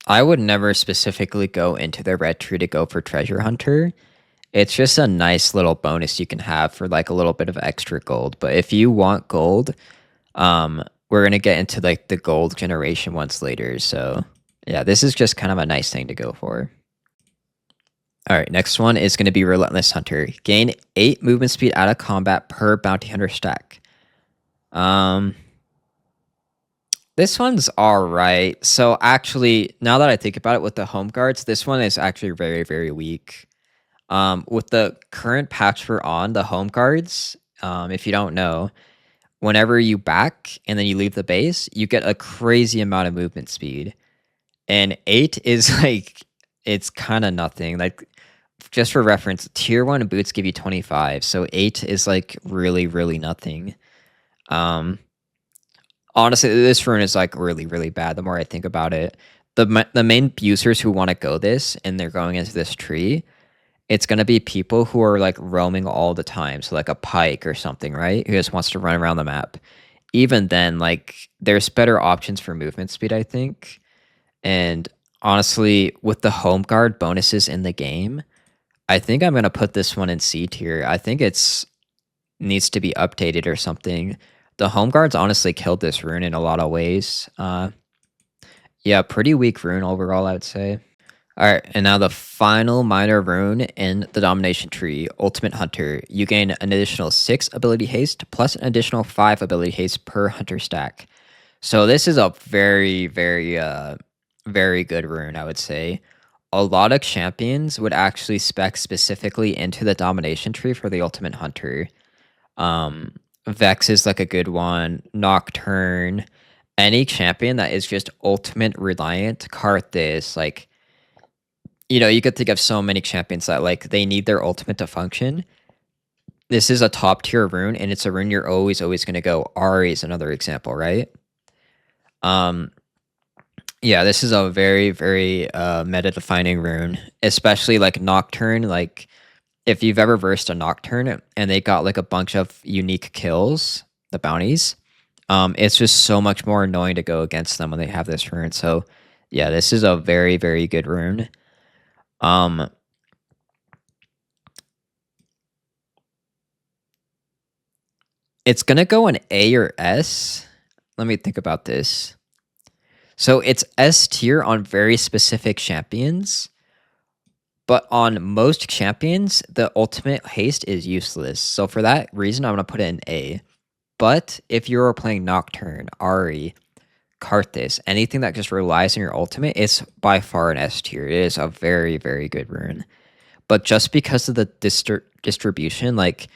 I would never specifically go into the red tree to go for Treasure Hunter. It's just a nice little bonus you can have for like a little bit of extra gold. But if you want gold, we're going to get into like the gold generation ones later. So yeah, this is just kind of a nice thing to go for. All right, next one is going to be Relentless Hunter. Gain 8 movement speed out of combat per bounty hunter stack. This one's alright. So actually, now that I think about it with the home guards, this one is actually very, very weak. With the current patch we're on, the home guards, if you don't know, whenever you back and then you leave the base, you get a crazy amount of movement speed. And 8 is like, it's kind of nothing. Like, just for reference, tier 1 boots give you 25, so 8 is like really, really nothing. Honestly, this rune is like really, really bad the more I think about it. The main users who want to go this and they're going into this tree, it's going to be people who are like roaming all the time. So like a pike or something, right? Who just wants to run around the map. Even then, like there's better options for movement speed, I think. And honestly, with the home guard bonuses in the game, I think I'm going to put this one in C tier. I think it's needs to be updated or something. The home guards honestly killed this rune in a lot of ways. Yeah, pretty weak rune overall, I would say. All right, and now the final minor rune in the Domination tree, Ultimate Hunter. You gain an additional 6 ability haste plus an additional 5 ability haste per hunter stack. So this is a very, very, very good rune, I would say. A lot of champions would actually spec specifically into the Domination tree for the Ultimate Hunter. Vex is like a good one, Nocturne, any champion that is just ultimate reliant, Karthus, like, you could think of so many champions that, like, they need their ultimate to function. This is a top tier rune, and it's a rune you're always going to go. Ari is another example, right? Yeah, this is a very, very meta-defining rune, especially like Nocturne. Like, if you've ever versed a Nocturne and they got like a bunch of unique kills, the bounties, it's just so much more annoying to go against them when they have this rune. So, yeah, this is a very, very good rune. It's gonna go in A or S. Let me think about this. So it's S tier on very specific champions, but on most champions, the ultimate haste is useless. So for that reason, I'm gonna put it in A. But if you're playing Nocturne, Ari, Karthus, anything that just relies on your ultimate, it's by far an S tier. It is a very, very good rune. But just because of the distribution, like,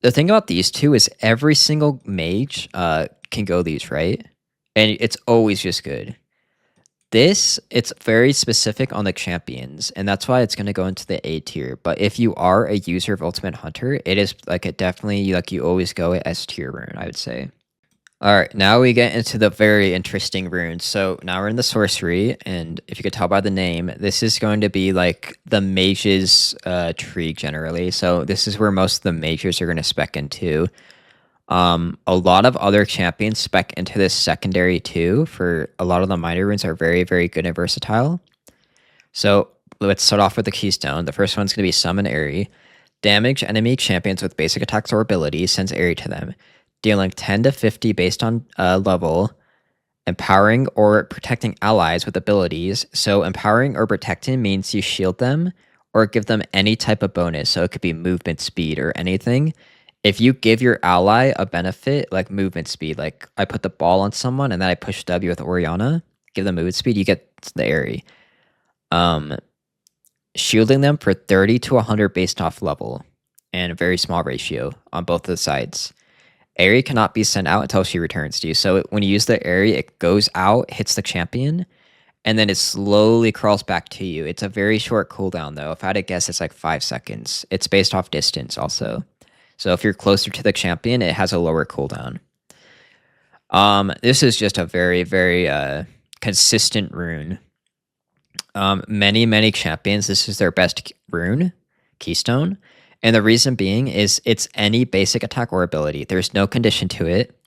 the thing about these two is every single mage can go these, right? And it's always just good. This, it's very specific on the champions, and that's why it's going to go into the A tier. But if you are a user of Ultimate Hunter, it is like it definitely, like, you always go at S tier rune, I would say. Alright, now we get into the very interesting runes. So now we're in the Sourcery, and if you could tell by the name, this is going to be like the mage's tree generally. So this is where most of the mages are going to spec into. A lot of other champions spec into this secondary too. For a lot of the minor runes are very, very good and versatile. So let's start off with the keystone. The first one's going to be Summon Airy. Damage enemy champions with basic attacks or abilities, sends Airy to them, dealing 10 to 50 based on level, empowering or protecting allies with abilities. So empowering or protecting means you shield them or give them any type of bonus. So it could be movement speed or anything. If you give your ally a benefit like movement speed, like I put the ball on someone and then I push W with Oriana, give them movement speed, you get the Airy. Shielding them for 30 to 100 based off level, and a very small ratio on both of the sides. Airy cannot be sent out until she returns to you. So when you use the Airy, it goes out, hits the champion, and then it slowly crawls back to you. It's a very short cooldown, though. If I had to guess, it's like 5 seconds. It's based off distance also. So if you're closer to the champion, it has a lower cooldown. This is just a very, very consistent rune. Many champions, this is their best rune, Keystone. And the reason being is it's any basic attack or ability. There's no condition to it.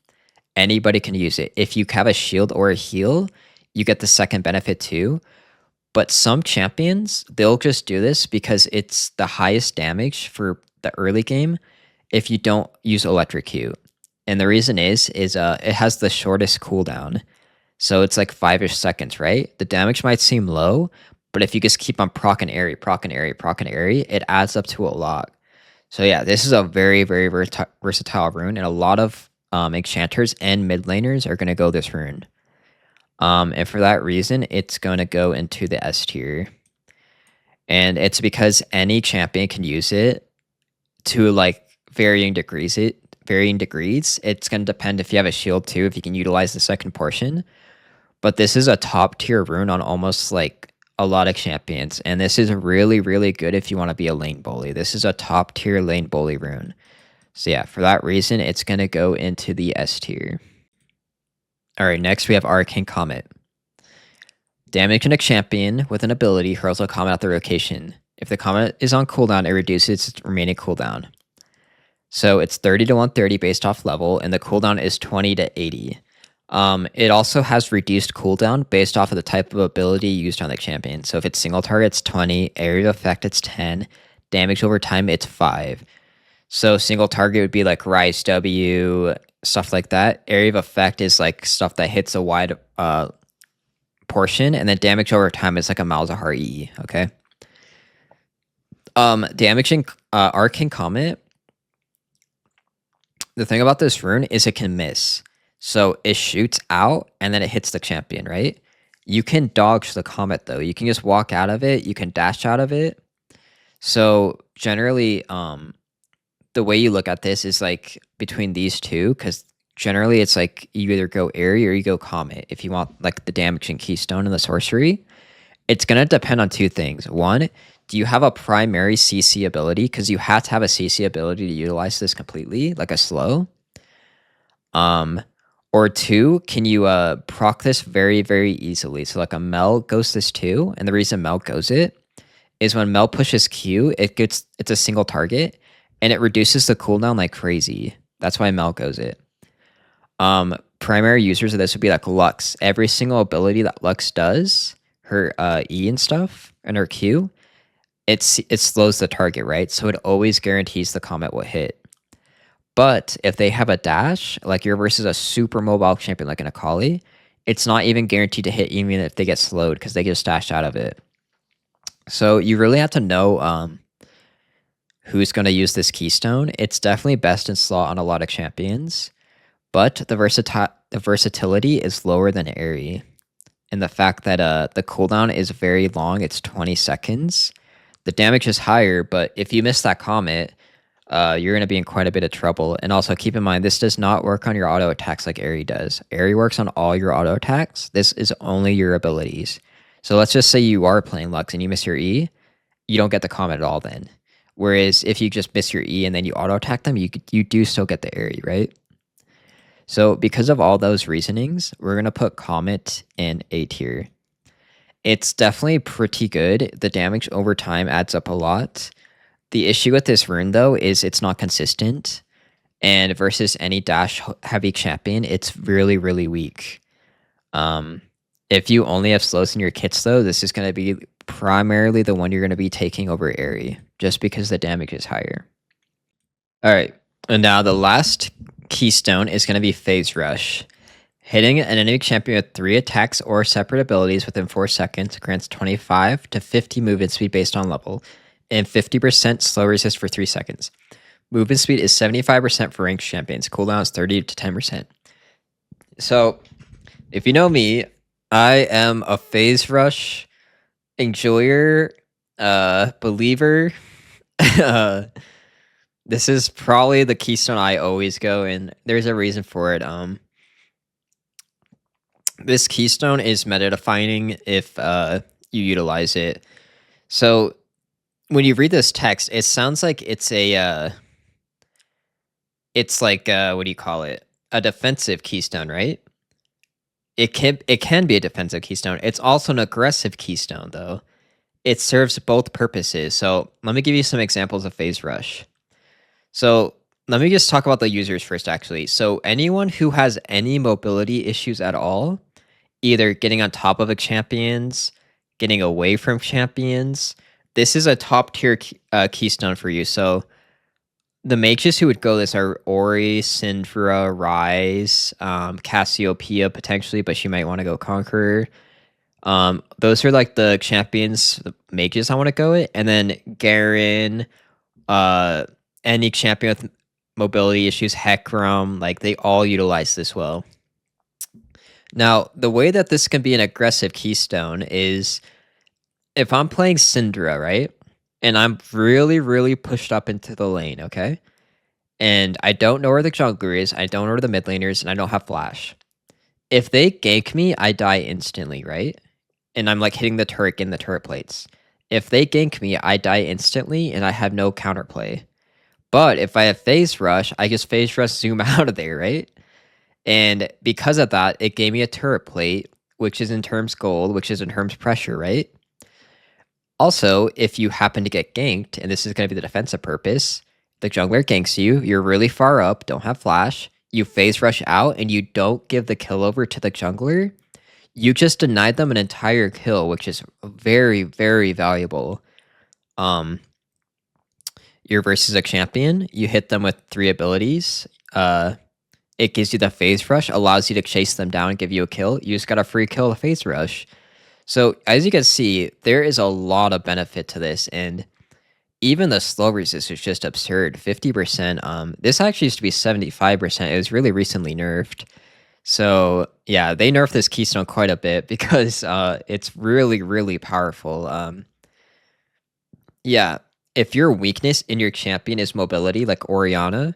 Anybody can use it. If you have a shield or a heal, you get the second benefit too. But some champions, they'll just do this because it's the highest damage for the early game if you don't use electrocute. And the reason is it has the shortest cooldown. So it's like 5-ish seconds, right? The damage might seem low, but if you just keep on proccing Airy, it adds up to a lot. So yeah, this is a very, very versatile rune, and a lot of enchanters and mid laners are going to go this rune. And for that reason, it's going to go into the S tier. And it's because any champion can use it to like varying degrees. It's going to depend if you have a shield too, if you can utilize the second portion. But this is a top tier rune on almost like a lot of champions, and this is really, really good if you want to be a lane bully. This is a top tier lane bully rune. So yeah, for that reason, it's going to go into the S tier. Alright, next we have Arcane Comet. Damaging a champion with an ability hurls a comet at the location. If the comet is on cooldown, it reduces its remaining cooldown. So it's 30 to 130 based off level, and the cooldown is 20 to 80. It also has reduced cooldown based off of the type of ability used on the champion. So if it's single target, it's 20. Area of effect, it's 10. Damage over time, it's 5. So single target would be like Rise W, stuff like that. Area of effect is like stuff that hits a wide portion, and then damage over time is like a Malzahar E, okay? Damaging Arcane Comet, the thing about this rune is it can miss. So it shoots out and then it hits the champion, right? You can dodge the comet though. You can just walk out of it. You can dash out of it. So generally, the way you look at this is like between these two, because generally it's like you either go Airy or you go Comet if you want like the damaging keystone and the sorcery. It's going to depend on two things. One, do you have a primary CC ability? Because you have to have a CC ability to utilize this completely, like a slow. Or two, can you proc this very, very easily? So like a Mel goes this too, and the reason Mel goes it is when Mel pushes Q, it's a single target, and it reduces the cooldown like crazy. That's why Mel goes it. Primary users of this would be like Lux. Every single ability that Lux does, her E and stuff, and her Q, it slows the target, right? So it always guarantees the comet will hit. But if they have a dash, like you're versus a super mobile champion like an Akali, it's not even guaranteed to hit even if they get slowed because they just dash out of it. So you really have to know who's going to use this keystone. It's definitely best in slot on a lot of champions, but the versatility is lower than Airy. And the fact that the cooldown is very long, it's 20 seconds. The damage is higher, but if you miss that comet, you're going to be in quite a bit of trouble. And also keep in mind, this does not work on your auto attacks like Airy does. Airy works on all your auto attacks. This is only your abilities. So let's just say you are playing Lux and you miss your E, you don't get the comet at all then. Whereas if you just miss your E and then you auto attack them, you do still get the Airy, right? So because of all those reasonings, we're going to put Comet in A tier. It's definitely pretty good. The damage over time adds up a lot. The issue with this rune, though, is it's not consistent. And versus any dash-heavy champion, it's really, really weak. If you only have slows in your kits, though, this is going to be primarily the one you're going to be taking over Airy, just because the damage is higher. All right, and now the last keystone is going to be Phase Rush. Hitting an enemy champion with 3 attacks or separate abilities within 4 seconds grants 25 to 50 movement speed based on level, and 50% slow resist for 3 seconds. Movement speed is 75% for ranked champions. Cooldown is 30 to 10%. So, if you know me, I am a Phase Rush enjoyer, believer. This is probably the keystone I always go, and there's a reason for it. This keystone is meta defining if you utilize it. So when you read this text, it sounds like it's a it's like what do you call it? A defensive keystone, right? It can be a defensive keystone. It's also an aggressive keystone, though. It serves both purposes. So let me give you some examples of Phase Rush. So let me just talk about the users first, actually. So anyone who has any mobility issues at all, either getting on top of a champions, getting away from champions, this is a top tier keystone for you. So the mages who would go this are Ori, Syndra, Ryze, Cassiopeia potentially, but she might want to go Conqueror. Those are like the champions, the mages I want to go with. And then Garen, any champion with mobility issues, Hecarim, like they all utilize this well. Now, the way that this can be an aggressive keystone is if I'm playing Syndra, right? And I'm really, really pushed up into the lane, okay? And I don't know where the jungler is, I don't know where the mid laners, and I don't have flash. If they gank me, I die instantly, right? And I'm like hitting the turret in the turret plates. If they gank me, I die instantly, and I have no counterplay. But if I have Phase Rush, I just Phase Rush zoom out of there, right? And because of that, it gave me a turret plate, which is in terms gold, which is in terms pressure, right? Also, if you happen to get ganked, and this is going to be the defensive purpose, the jungler ganks you, you're really far up, don't have flash, you Phase Rush out, and you don't give the kill over to the jungler, you just denied them an entire kill, which is very, very valuable. You're versus a champion, you hit them with 3 abilities, it gives you the Phase Rush, allows you to chase them down and give you a kill, you just got a free kill with Phase Rush. So as you can see, there is a lot of benefit to this, and even the slow resist is just absurd. 50%. This actually used to be 75%. It was really recently nerfed. So yeah, they nerfed this keystone quite a bit because it's really, really powerful. Yeah, if your weakness in your champion is mobility, like Orianna,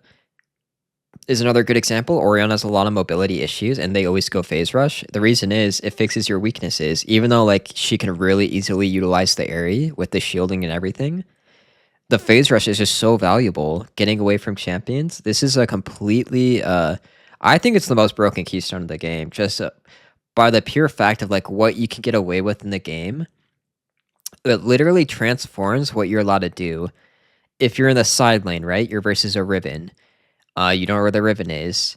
is another good example. Orion has a lot of mobility issues, and they always go phase rush. The reason is it fixes your weaknesses. Even though like she can really easily utilize the Aerie with the shielding and everything, the phase rush is just so valuable. Getting away from champions. This is a completely. I think it's the most broken keystone of the game. Just by the pure fact of like what you can get away with in the game. It literally transforms what you're allowed to do. If you're in the side lane, right? You're versus a Riven. You don't know where the Riven is.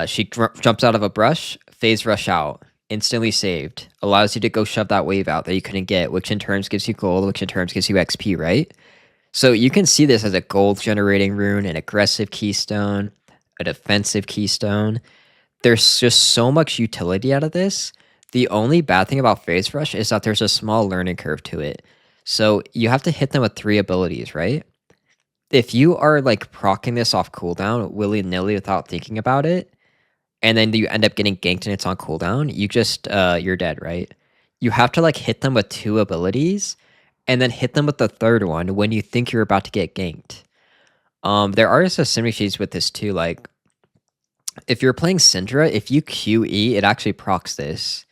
She jumps out of a brush, phase rush out, instantly saved. Allows you to go shove that wave out that you couldn't get, which in turns gives you gold, which in turns gives you XP, right? So you can see this as a gold generating rune, an aggressive keystone, a defensive keystone. There's just so much utility out of this. The only bad thing about phase rush is that there's a small learning curve to it. So you have to hit them with 3 abilities, right? If you are like proccing this off cooldown willy-nilly without thinking about it, and then you end up getting ganked and it's on cooldown, you just you're dead, right? You have to like hit them with 2 abilities and then hit them with the 3rd one when you think you're about to get ganked. There are some synergies with this too, like if you're playing Syndra, if you QE, it actually procs this.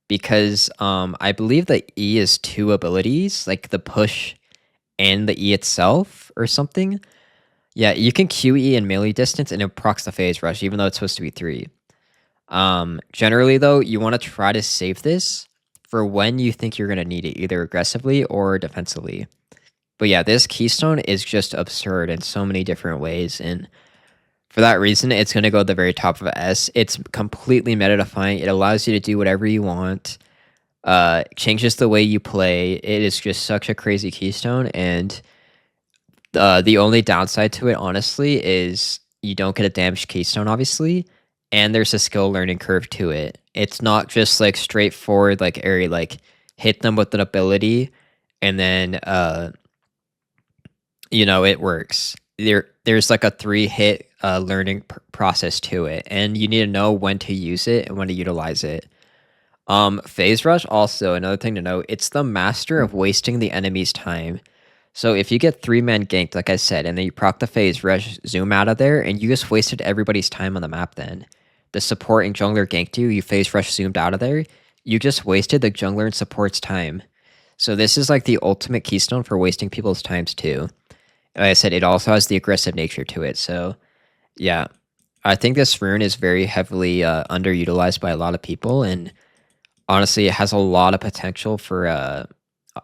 Because I believe the E is 2 abilities, like the push and the E itself or something. Yeah, you can QE in melee distance and it procs the phase rush, even though it's supposed to be 3. Generally, though, you want to try to save this for when you think you're going to need it, either aggressively or defensively. But yeah, this keystone is just absurd in so many different ways, and for that reason, it's going to go at the very top of S. It's completely meta-defying. It allows you to do whatever you want. Changes the way you play. It is just such a crazy keystone, and the only downside to it, honestly, is you don't get a damaged keystone, obviously, and there's a skill learning curve to it. It's not just like straightforward, like Aerie, like hit them with an ability, and then it works. There's like a 3-hit learning process to it, and you need to know when to use it and when to utilize it. Phase rush, also another thing to note, it's the master of wasting the enemy's time. So if you get 3-man ganked, like I said, and then you proc the phase rush, zoom out of there, and you just wasted everybody's time on the map then. The support and jungler ganked you, you phase rush zoomed out of there, you just wasted the jungler and support's time. So this is like the ultimate keystone for wasting people's times too. Like I said, it also has the aggressive nature to it. So yeah, I think this rune is very heavily underutilized by a lot of people, and honestly, it has a lot of potential for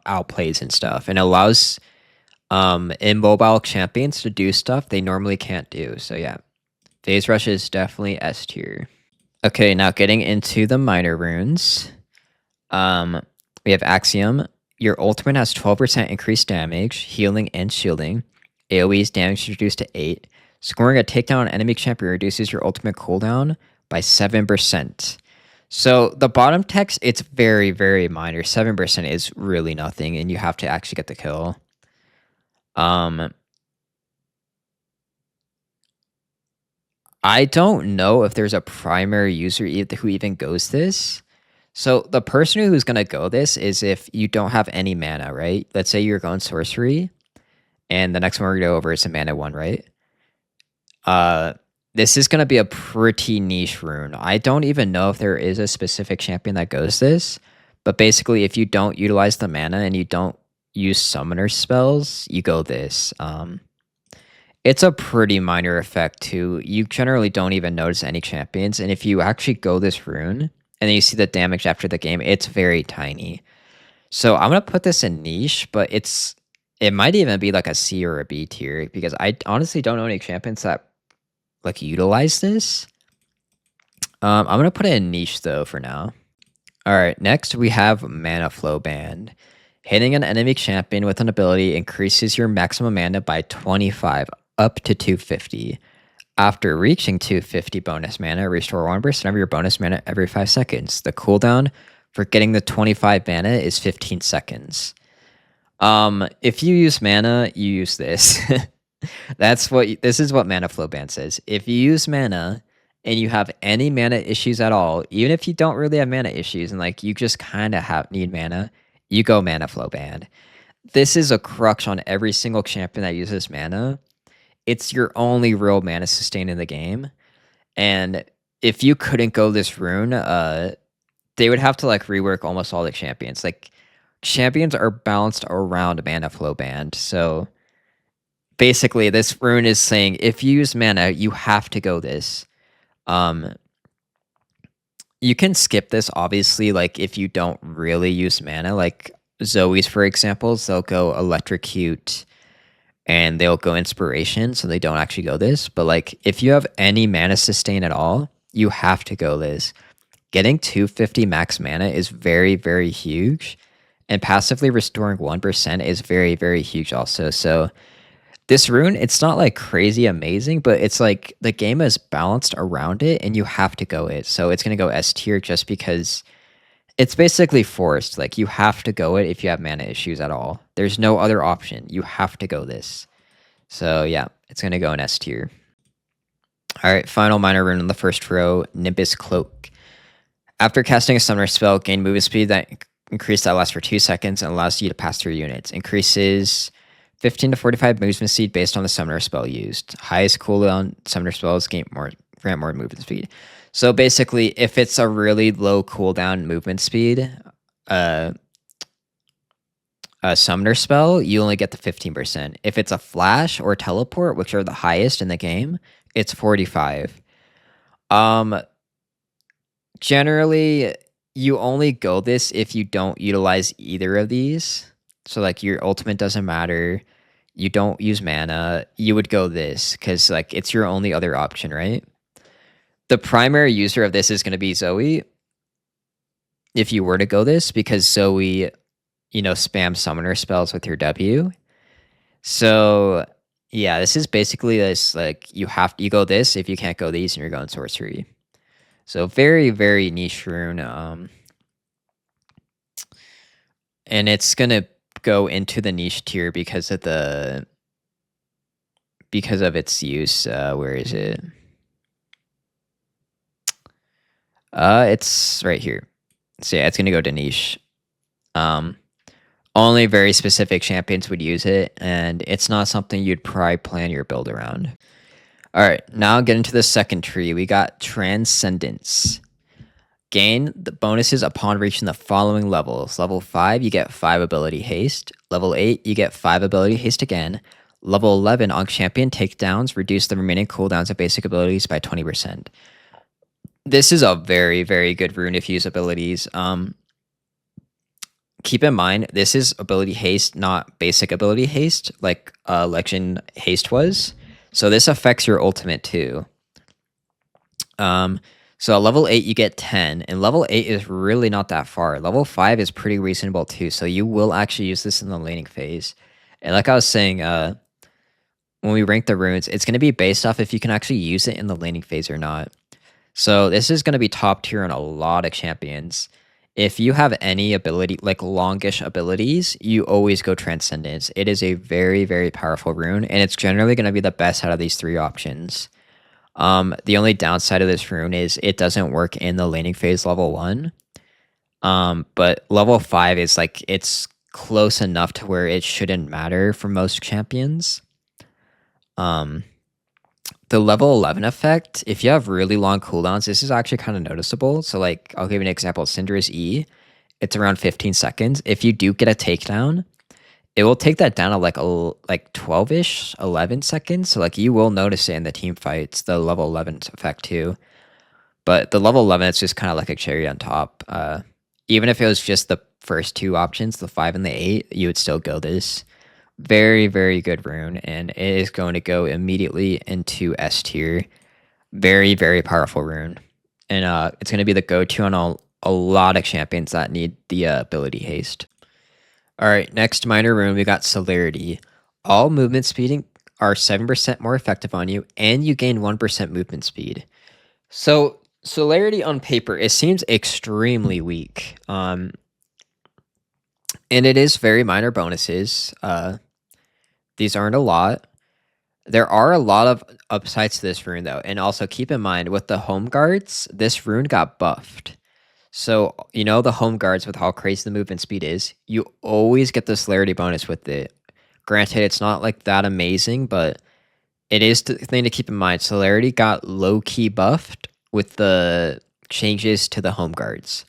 outplays and stuff, and allows immobile champions to do stuff they normally can't do. So yeah, phase rush is definitely S tier. Okay, now getting into the minor runes. We have Axiom. Your ultimate has 12% increased damage, healing, and shielding. AoE's damage reduced to 8. Scoring a takedown on enemy champion reduces your ultimate cooldown by 7%. So the bottom text, it's very, very minor. 7% is really nothing, and you have to actually get the kill. I don't know if there's a primary user who even goes this. So the person who's going to go this is if you don't have any mana, right? Let's say you're going Sourcery, and the next one we're going to go over is a mana 1, right? This is going to be a pretty niche rune. I don't even know if there is a specific champion that goes this, but basically if you don't utilize the mana and you don't use summoner spells, you go this. It's a pretty minor effect too. You generally don't even notice any champions, and if you actually go this rune, and then you see the damage after the game, it's very tiny. So I'm going to put this in niche, but it might even be like a C or a B tier, because I honestly don't know any champions that like utilize this. I'm going to put it in niche though for now. All right, next we have Mana Flow Band. Hitting an enemy champion with an ability increases your maximum mana by 25 up to 250. After reaching 250 bonus mana, restore 1% of your bonus mana every 5 seconds. The cooldown for getting the 25 mana is 15 seconds. If you use mana, you use this. This is what Mana Flow Band says. If you use mana and you have any mana issues at all, even if you don't really have mana issues and like you just kind of need mana, you go Mana Flow Band. This is a crux on every single champion that uses mana. it's your only real mana sustain in the game. And if you couldn't go this rune, they would have to like rework almost all the champions. Like champions are balanced around mana flow band. So basically this rune is saying if you use mana, you have to go this. You can skip this obviously, like if you don't really use mana, like Zoe's for examples, they'll go electrocute and they'll go inspiration, so they don't actually go this. But like if you have any mana sustain at all, you have to go this. Getting 250 max mana is very, very huge. And passively restoring 1% is very, very huge also. So this rune, it's not like crazy amazing, but it's like the game is balanced around it and you have to go it. So it's going to go S tier just because it's basically forced. Like you have to go it if you have mana issues at all. There's no other option. You have to go this. So yeah, it's going to go in S tier. All right, final minor rune in the first row, Nimbus Cloak. After casting a summoner spell, gain movement speed that lasts for 2 seconds and allows you to pass through units. Increases 15 to 45 movement speed based on the summoner spell used. Highest cooldown summoner spells grant more movement speed. So basically, if it's a really low cooldown movement speed, a summoner spell, you only get the 15%. If it's a flash or teleport, which are the highest in the game, it's 45. Generally, you only go this if you don't utilize either of these. So like your ultimate doesn't matter. You don't use mana. You would go this because like it's your only other option, right? The primary user of this is going to be Zoe. If you were to go this, because Zoe, spam summoner spells with your W. So yeah, this is basically this like you go this if you can't go these and you're going sorcery. So very, very niche rune. And it's gonna go into the niche tier because of its use. Where is it? It's right here. So yeah, it's gonna go to niche. Only very specific champions would use it, and it's not something you'd probably plan your build around. All right, now get into the second tree. We got Transcendence. Gain the bonuses upon reaching the following levels. Level 5, you get 5 ability haste. Level 8, you get 5 ability haste again. Level 11, on champion takedowns, reduce the remaining cooldowns of basic abilities by 20%. This is a very, very good rune if you use abilities. Keep in mind, this is ability haste, not basic ability haste, like Legend haste was. So this affects your ultimate too. So at level 8, you get 10, and level 8 is really not that far. Level 5 is pretty reasonable too, so you will actually use this in the laning phase. And like I was saying, when we rank the runes, it's going to be based off if you can actually use it in the laning phase or not. So this is going to be top tier in a lot of champions. If you have any ability, like longish abilities, you always go Transcendence. It is a very, very powerful rune, and it's generally going to be the best out of these 3 options. The only downside of this rune is it doesn't work in the laning phase level 1. But level 5 is like, it's close enough to where it shouldn't matter for most champions. The level 11 effect, if you have really long cooldowns, this is actually kind of noticeable. So like, I'll give you an example. Syndra's E, it's around 15 seconds. If you do get a takedown, it will take that down to like 12-ish, 11 seconds. So like you will notice it in the team fights, the level 11 effect too. But the level 11, it's just kind of like a cherry on top. Even if it was just the first 2 options, the 5 and the 8, you would still go this. Very, very good rune, and it is going to go immediately into S tier. Very, very powerful rune. And it's going to be the go-to on a lot of champions that need the ability haste. All right, next minor rune, we got Celerity. All movement speeding are 7% more effective on you, and you gain 1% movement speed. So Celerity on paper, it seems extremely weak. And it is very minor bonuses. These aren't a lot. There are a lot of upsides to this rune, though. And also keep in mind, with the home guards, this rune got buffed. So, the home guards with how crazy the movement speed is, you always get the celerity bonus with it. Granted, it's not like that amazing, but it is the thing to keep in mind. Celerity got low-key buffed with the changes to the home guards.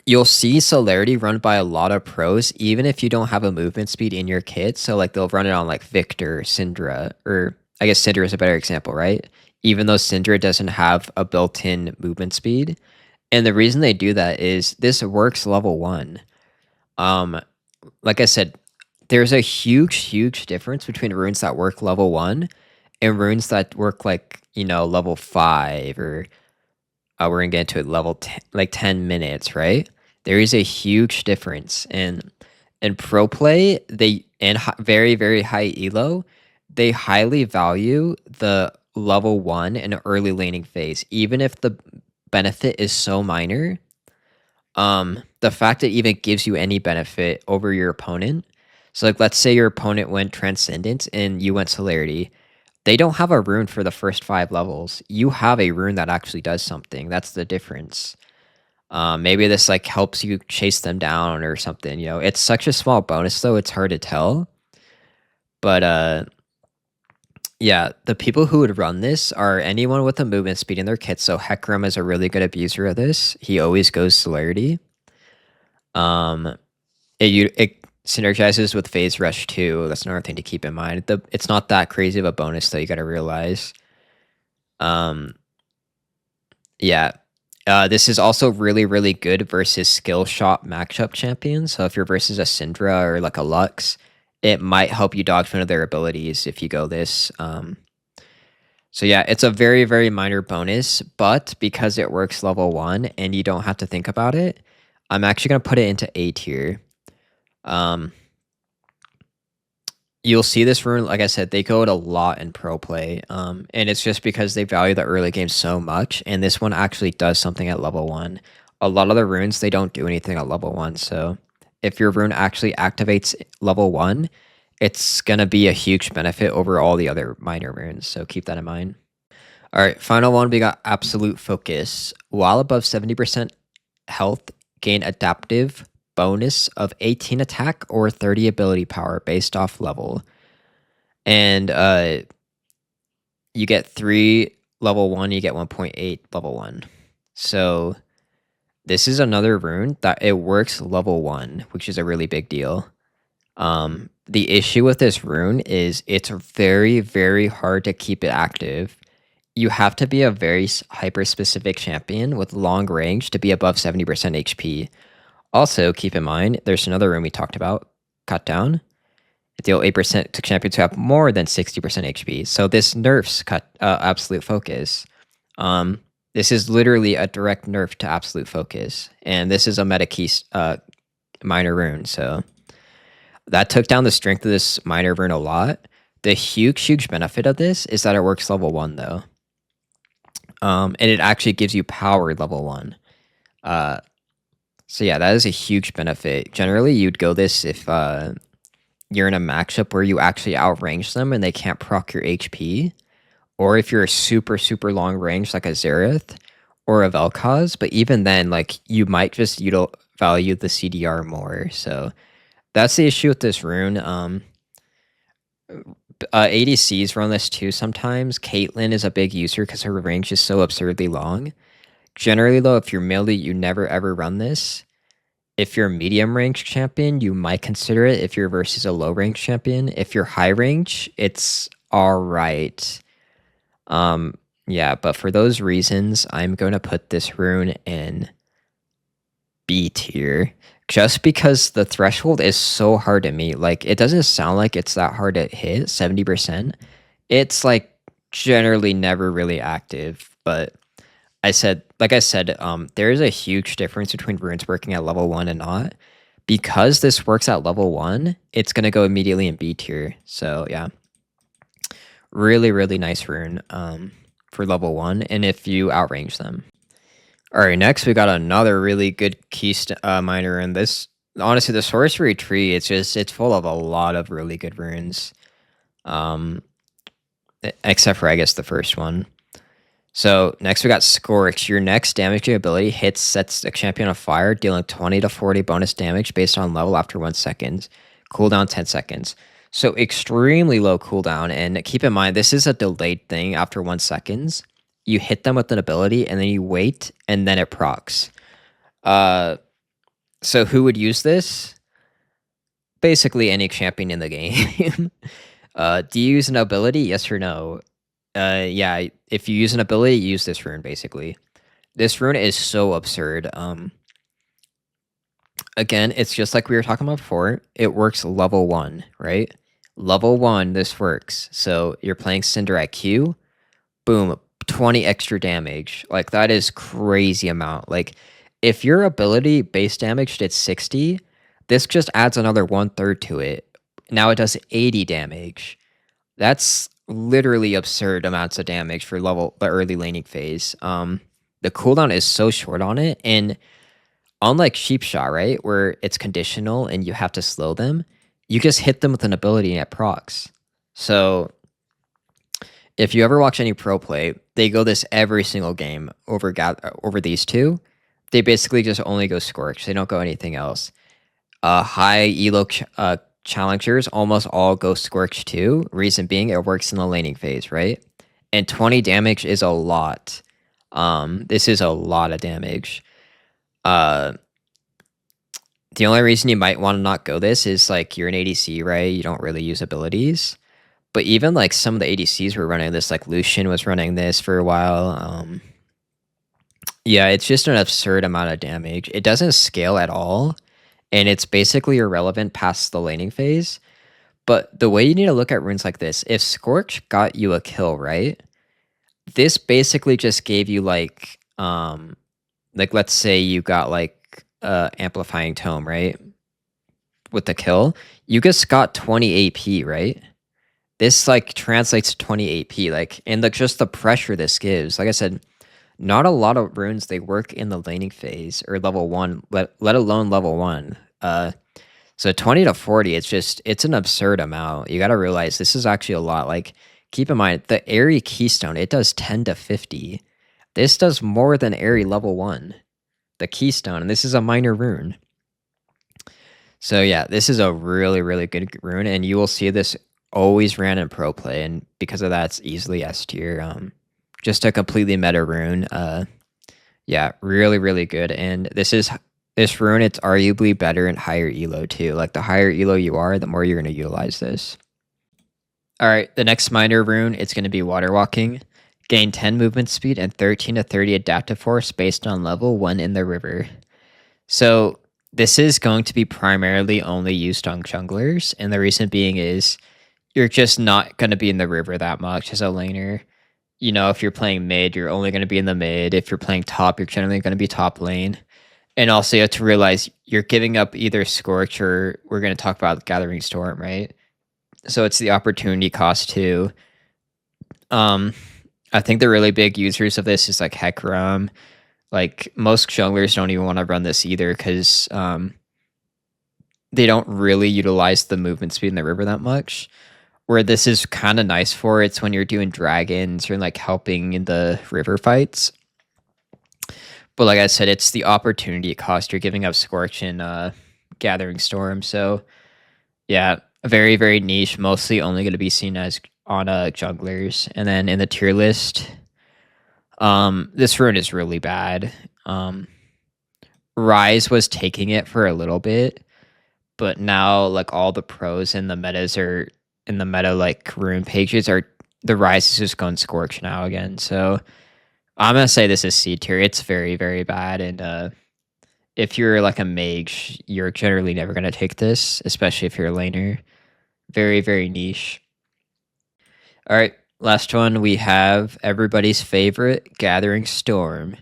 You'll see Celerity run by a lot of pros, even if you don't have a movement speed in your kit. So like they'll run it on like Victor, Syndra, or I guess Syndra is a better example, right? Even though Syndra doesn't have a built-in movement speed. And the reason they do that is this works level 1. Like I said, there's a huge difference between runes that work level 1 and runes that work like, level 5 or we're gonna get into it level 10, like 10 minutes, right? There is a huge difference. And in pro play, very, very high elo, they highly value the level 1 and early laning phase, even if the benefit is so minor. The fact that it even gives you any benefit over your opponent. So like let's say your opponent went Transcendence and you went Celerity. They don't have a rune for the first 5 levels. You have a rune that actually does something. That's the difference. Maybe this like helps you chase them down or something. It's such a small bonus though. It's hard to tell. But yeah, the people who would run this are anyone with a movement speed in their kit. So Hecarim is a really good abuser of this. He always goes Celerity. It synergizes with Phase Rush too. That's another thing to keep in mind. It's not that crazy of a bonus though, you gotta realize. Yeah. This is also really good versus skill shot matchup champions. So if you're versus a Syndra or like a Lux, it might help you dodge one of their abilities if you go this. So yeah, it's a very minor bonus, but because it works level 1 and you don't have to think about it, I'm actually gonna put it into A tier. You'll see this rune, like I said, they go it a lot in pro play, and it's just because they value the early game so much, and this one actually does something at level 1. A lot of the runes, they don't do anything at level 1, so if your rune actually activates level 1, it's going to be a huge benefit over all the other minor runes, so keep that in mind. Alright, final one, we got Absolute Focus. While above 70% health, gain adaptive bonus of 18 attack or 30 ability power based off level. And you get 3 level 1, you get 1.8 level 1. So this is another rune that it works level 1, which is a really big deal. The issue with this rune is it's very hard to keep it active. You have to be a very hyper-specific champion with long range to be above 70% HP. Also, keep in mind, there's another rune we talked about, Cut Down. It deals 8% to champions who have more than 60% HP. So this nerfs Absolute Focus. This is literally a direct nerf to Absolute Focus. And this is a meta key minor rune, so that took down the strength of this minor rune a lot. The huge benefit of this is that it works level 1, though. And it actually gives you power level 1. So yeah, that is a huge benefit. Generally, you'd go this if you're in a matchup where you actually outrange them and they can't proc your HP. Or if you're a super long range like a Xerath or a Vel'Koz. But even then, like, you might just value the CDR more. So that's the issue with this rune. ADCs run this too sometimes. Caitlyn is a big user because her range is so absurdly long. Generally, though, if you're melee, you never ever run this. If you're a medium range champion, you might consider it if you're versus a low range champion. If you're high range, it's alright. Yeah, but for those reasons, I'm going to put this rune in B tier. Just because the threshold is so hard to meet. Like, it doesn't sound like it's that hard to hit, 70%. It's, like, generally never really active. But like I said, there is a huge difference between runes working at level 1 and not. Because this works at level 1, it's going to go immediately in B tier. So, yeah. Really nice rune for level 1, and if you outrange them. Alright, next we got another really good key minor, and this, honestly, the Sourcery tree, it's full of a lot of really good runes. Except for, I guess, the first one. So, next we got Scorch. Your next damaging ability sets a champion on fire, dealing 20 to 40 bonus damage based on level after 1 second. Cooldown 10 seconds. So extremely low cooldown, and keep in mind this is a delayed thing after 1 seconds. You hit them with an ability and then you wait and then it procs. So who would use this? Basically any champion in the game. Do you use an ability? Yes or no? Yeah, if you use an ability, use this rune basically. This rune is so absurd. Again, it's just like we were talking about before. It works level 1, right? Level 1, this works. So you're playing Cinder at Q, boom, 20 extra damage. Like, that is crazy amount. Like, if your ability base damage did 60, this just adds another 1/3 to it. Now it does 80 damage. That's literally absurd amounts of damage for the early laning phase. The cooldown is so short on it, and unlike Sheep Shot, right, where it's conditional and you have to slow them, you just hit them with an ability and it procs. So if you ever watch any pro play, they go this every single game over these two. They basically just only go Scorch. They don't go anything else. High elo challengers almost all go Scorch too. Reason being, it works in the laning phase, right? And 20 damage is a lot. This is a lot of damage. The only reason you might want to not go this is like you're an ADC, right? You don't really use abilities. But even like some of the ADCs were running this, like Lucian was running this for a while. Yeah, it's just an absurd amount of damage. It doesn't scale at all, and it's basically irrelevant past the laning phase. But the way you need to look at runes like this, if Scorch got you a kill, right? This basically just gave you like let's say you got like amplifying tome, right? With the kill, you just got 20 AP, right? This like translates to 20 AP, like, and just the pressure this gives. Like I said, not a lot of runes they work in the laning phase or level 1, let alone level 1. So 20 to 40, it's an absurd amount. You got to realize this is actually a lot. Like, keep in mind the Airy Keystone, it does 10 to 50. This does more than Airy level 1, the Keystone, and this is a minor rune. So yeah, this is a really, really good rune, and you will see this always ran in pro play, and because of that, it's easily S tier. Just a completely meta rune. Yeah, really, really good. And this rune, it's arguably better in higher elo too. Like, the higher elo you are, the more you're going to utilize this. All right, the next minor rune, it's going to be Water Walking. Gain 10 movement speed and 13 to 30 adaptive force based on level 1 in the river. So this is going to be primarily only used on junglers, and the reason being is you're just not going to be in the river that much as a laner. You know, if you're playing mid, you're only going to be in the mid. If you're playing top, you're generally going to be top lane. And also you have to realize you're giving up either Scorch or we're going to talk about Gathering Storm, right? So it's the opportunity cost too. I think the really big users of this is like Hecarim. Like, most junglers don't even want to run this either because they don't really utilize the movement speed in the river that much. Where this is kind of nice for, it's when you're doing dragons or like helping in the river fights. But like I said, it's the opportunity cost. You're giving up Scorch and Gathering Storm. So yeah, very, very niche. Mostly only going to be seen as on junglers. And then in the tier list, this rune is really bad. Rise was taking it for a little bit, but now like all the pros in the metas are in the meta, like rune pages, are the Rise is just going Scorch now again. So I'm gonna say this is C tier. It's very, very bad, and if you're like a mage, you're generally never gonna take this, especially if you're a laner. Very, very niche. All right, last one, we have everybody's favorite, Gathering Storm.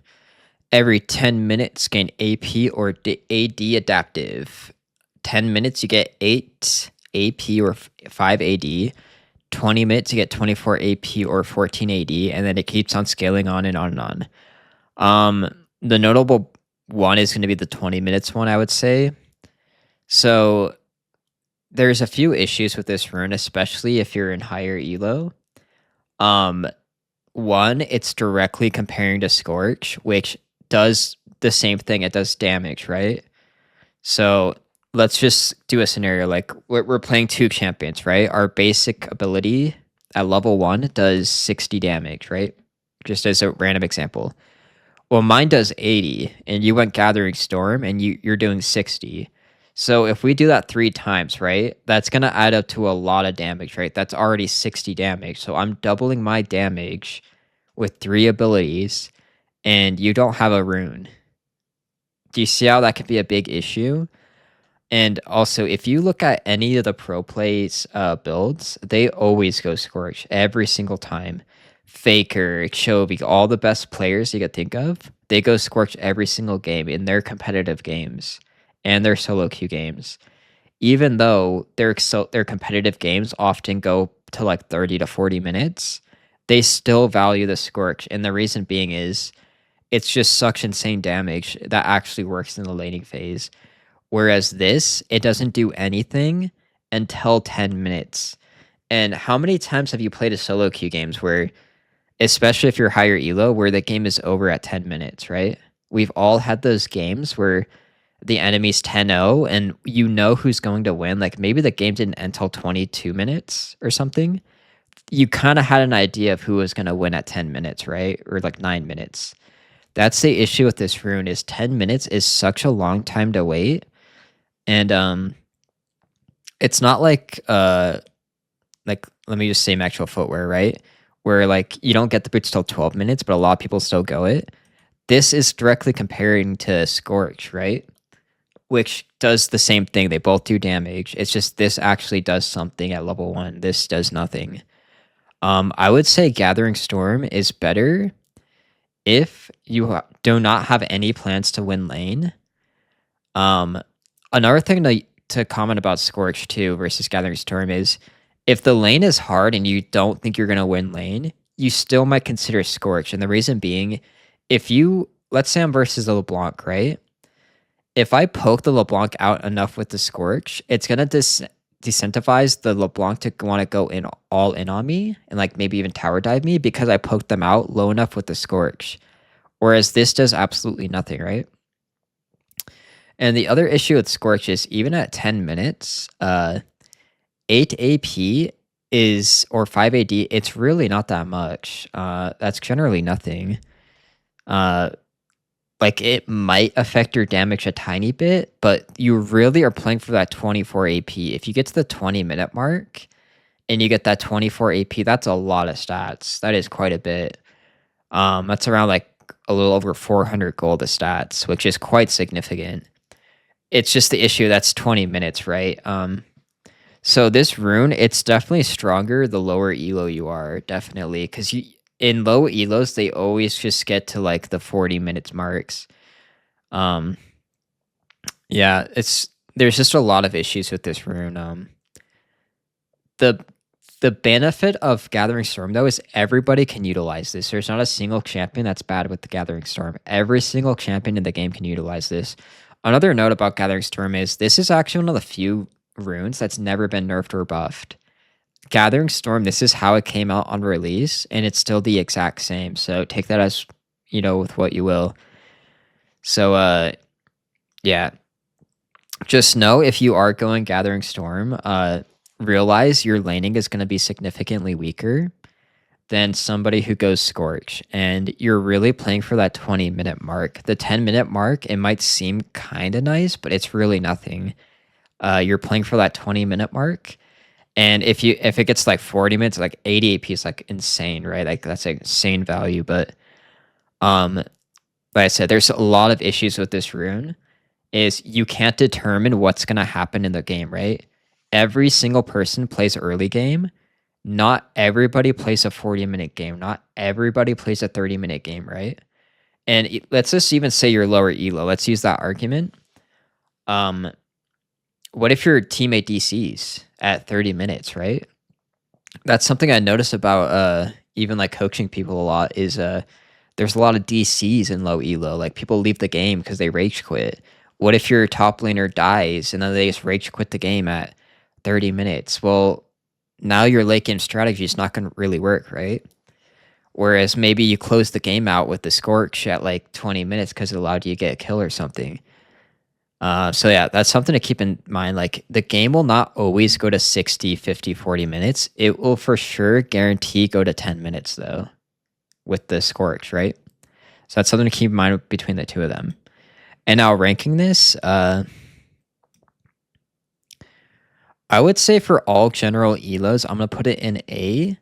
Every 10 minutes, gain AP or AD adaptive. 10 minutes, you get 8 AP or 5 AD. 20 minutes, you get 24 AP or 14 AD, and then it keeps on scaling on and on and on. The notable one is going to be the 20 minutes one, I would say. So there's a few issues with this rune, especially if you're in higher elo. One, it's directly comparing to Scorch, which does the same thing. It does damage, right? So let's just do a scenario like we're playing 2 champions, right? Our basic ability at level 1 does 60 damage, right? Just as a random example. Well, mine does 80, and you went Gathering Storm, and you're doing 60. So if we do that 3 times, right, that's going to add up to a lot of damage, right? That's already 60 damage. So I'm doubling my damage with 3 abilities, and you don't have a rune. Do you see how that could be a big issue? And also, if you look at any of the pro plays builds, they always go Scorch every single time. Faker, Chovy, all the best players you could think of, they go Scorch every single game in their competitive games and their solo queue games. Even though their competitive games often go to like 30 to 40 minutes, they still value the Scorch. And the reason being is it's just such insane damage that actually works in the laning phase. Whereas this, it doesn't do anything until 10 minutes. And how many times have you played a solo queue games where, especially if you're higher elo, where the game is over at 10 minutes, right? We've all had those games where the enemy's 10-0 and you know who's going to win. Like maybe the game didn't end until 22 minutes or something. You kind of had an idea of who was going to win at 10 minutes, right? Or like 9 minutes. That's the issue with this rune is 10 minutes is such a long time to wait. And it's not like let me just say actual footwear, right? Where like you don't get the boots till 12 minutes, but a lot of people still go it. This is directly comparing to Scorch, right? Which does the same thing. They both do damage. It's just this actually does something at level 1. This does nothing. I would say Gathering Storm is better if you do not have any plans to win lane. Another thing to comment about Scorch too versus Gathering Storm is if the lane is hard and you don't think you're going to win lane, you still might consider Scorch. And the reason being, if you, let's say I'm versus a LeBlanc, right? If I poke the LeBlanc out enough with the Scorch, it's going to disincentivize the LeBlanc to want to go in all in on me and like maybe even tower dive me because I poked them out low enough with the Scorch. Whereas this does absolutely nothing, right? And the other issue with Scorch is even at 10 minutes, 8 AP is, or 5 AD, it's really not that much. That's generally nothing. Like it might affect your damage a tiny bit, but you really are playing for that 24 AP. If you get to the 20-minute mark and you get that 24 AP, that's a lot of stats. That is quite a bit. That's around like a little over 400 gold of stats, which is quite significant. It's just the issue that's 20 minutes, right? So this rune, it's definitely stronger the lower elo you are, definitely, because in low elos they always just get to like the 40 minutes marks. Yeah, there's just a lot of issues with this rune. The benefit of Gathering Storm though is everybody can utilize this. There's not a single champion that's bad with the Gathering Storm. Every single champion in the game can utilize this. Another note about Gathering Storm is this is actually one of the few runes that's never been nerfed or buffed. Gathering Storm, this is how it came out on release, and it's still the exact same. So take that as, with what you will. So, yeah. Just know if you are going Gathering Storm, realize your laning is going to be significantly weaker than somebody who goes Scorch. And you're really playing for that 20-minute mark. The 10-minute mark, it might seem kind of nice, but it's really nothing. You're playing for that 20-minute mark. And if it gets like 40 minutes, like 80 AP is like insane, right? Like that's an insane value. But like I said, there's a lot of issues with this rune. Is you can't determine what's gonna happen in the game, right? Every single person plays early game. Not everybody plays a 40-minute game. Not everybody plays a 30-minute game, right? And let's just even say you're lower elo. Let's use that argument. What if your teammate DCs at 30 minutes, right? That's something I notice about even like coaching people a lot is there's a lot of DCs in low elo. Like people leave the game because they rage quit. What if your top laner dies and then they just rage quit the game at 30 minutes? Well, now your late game strategy is not going to really work, right? Whereas maybe you close the game out with the Scorch at like 20 minutes because it allowed you to get a kill or something. So yeah, that's something to keep in mind. Like the game will not always go to 60, 50, 40 minutes. It will for sure guarantee go to 10 minutes though with the Scorch, right? So that's something to keep in mind between the two of them. And now ranking this, I would say for all general elos, I'm going to put it in A.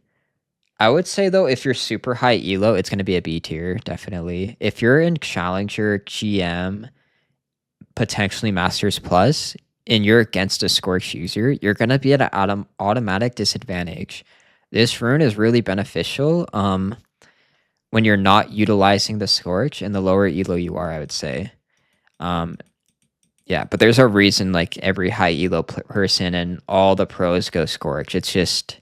I would say though, if you're super high elo, it's going to be a B tier, definitely. If you're in Challenger, GM, potentially Masters Plus, and you're against a Scorch user, you're going to be at an automatic disadvantage. This rune is really beneficial when you're not utilizing the Scorch and the lower elo you are, I would say. Yeah, but there's a reason like every high elo person and all the pros go Scorch. It's just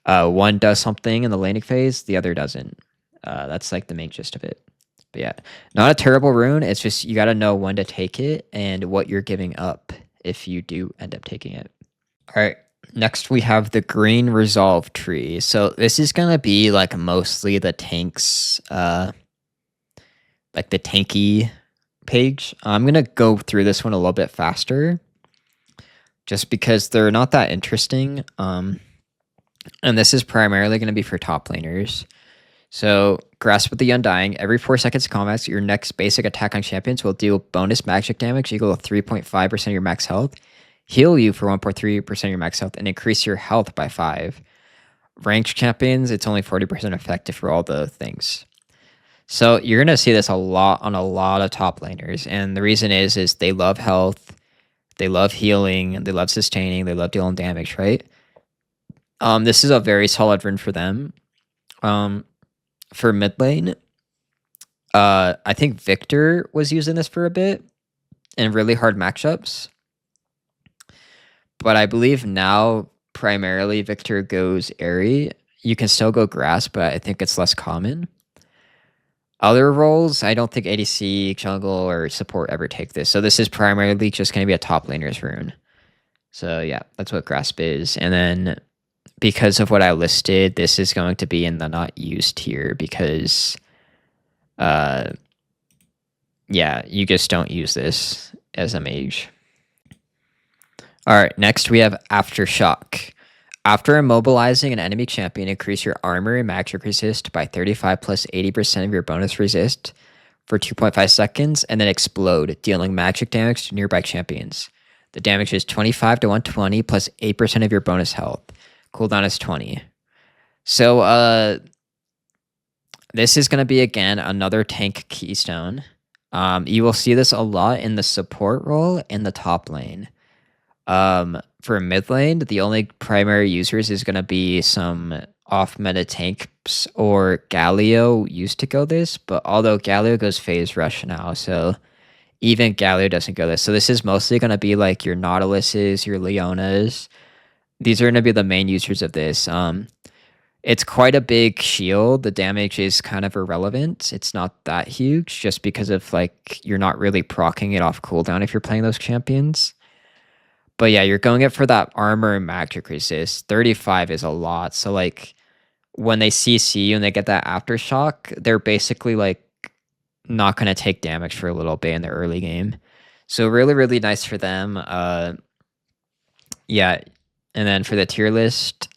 one does something in the laning phase, the other doesn't. That's like the main gist of it. But yeah, not a terrible rune. It's just you got to know when to take it and what you're giving up if you do end up taking it. All right. Next, we have the green resolve tree. So this is gonna be like mostly the tanks, like the tanky page. I'm gonna go through this one a little bit faster, just because they're not that interesting. And this is primarily gonna be for top laners. So, Grasp with the Undying. Every 4 seconds of combat, your next basic attack on champions will deal bonus magic damage equal to 3.5% of your max health, heal you for 1.3% of your max health, and increase your health by 5. Ranked champions, it's only 40% effective for all the things. So, you're going to see this a lot on a lot of top laners. And the reason is they love health, they love healing, they love sustaining, they love dealing damage, right? This is a very solid run for them. For mid lane, I think Victor was using this for a bit in really hard matchups. But I believe now primarily Victor goes Airy. You can still go Grass, but I think it's less common. Other roles, I don't think ADC, jungle, or support ever take this. So this is primarily just going to be a top laner's rune. So yeah, that's what Grasp is. And then because of what I listed, this is going to be in the not used tier because yeah, you just don't use this as a mage. All right, next we have Aftershock. After immobilizing an enemy champion, increase your armor and magic resist by 35 plus 80% of your bonus resist for 2.5 seconds, and then explode, dealing magic damage to nearby champions. The damage is 25 to 120 plus 8% of your bonus health. Cooldown is 20. So, this is going to be, again, another tank keystone. You will see this a lot in the support role in the top lane. For mid lane, the only primary users is going to be some off-meta tanks, or Galio used to go this, but although Galio goes phase rush now, so even Galio doesn't go this. So this is mostly going to be like your Nautiluses, your Leonas. These are going to be the main users of this. It's quite a big shield. The damage is kind of irrelevant. It's not that huge just because of like you're not really proccing it off cooldown if you're playing those champions. But yeah, you're going it for that armor and magic resist. 35 is a lot. So like when they CC you and they get that aftershock, they're basically like not going to take damage for a little bit in the early game. So really, really nice for them. Yeah. And then for the tier list,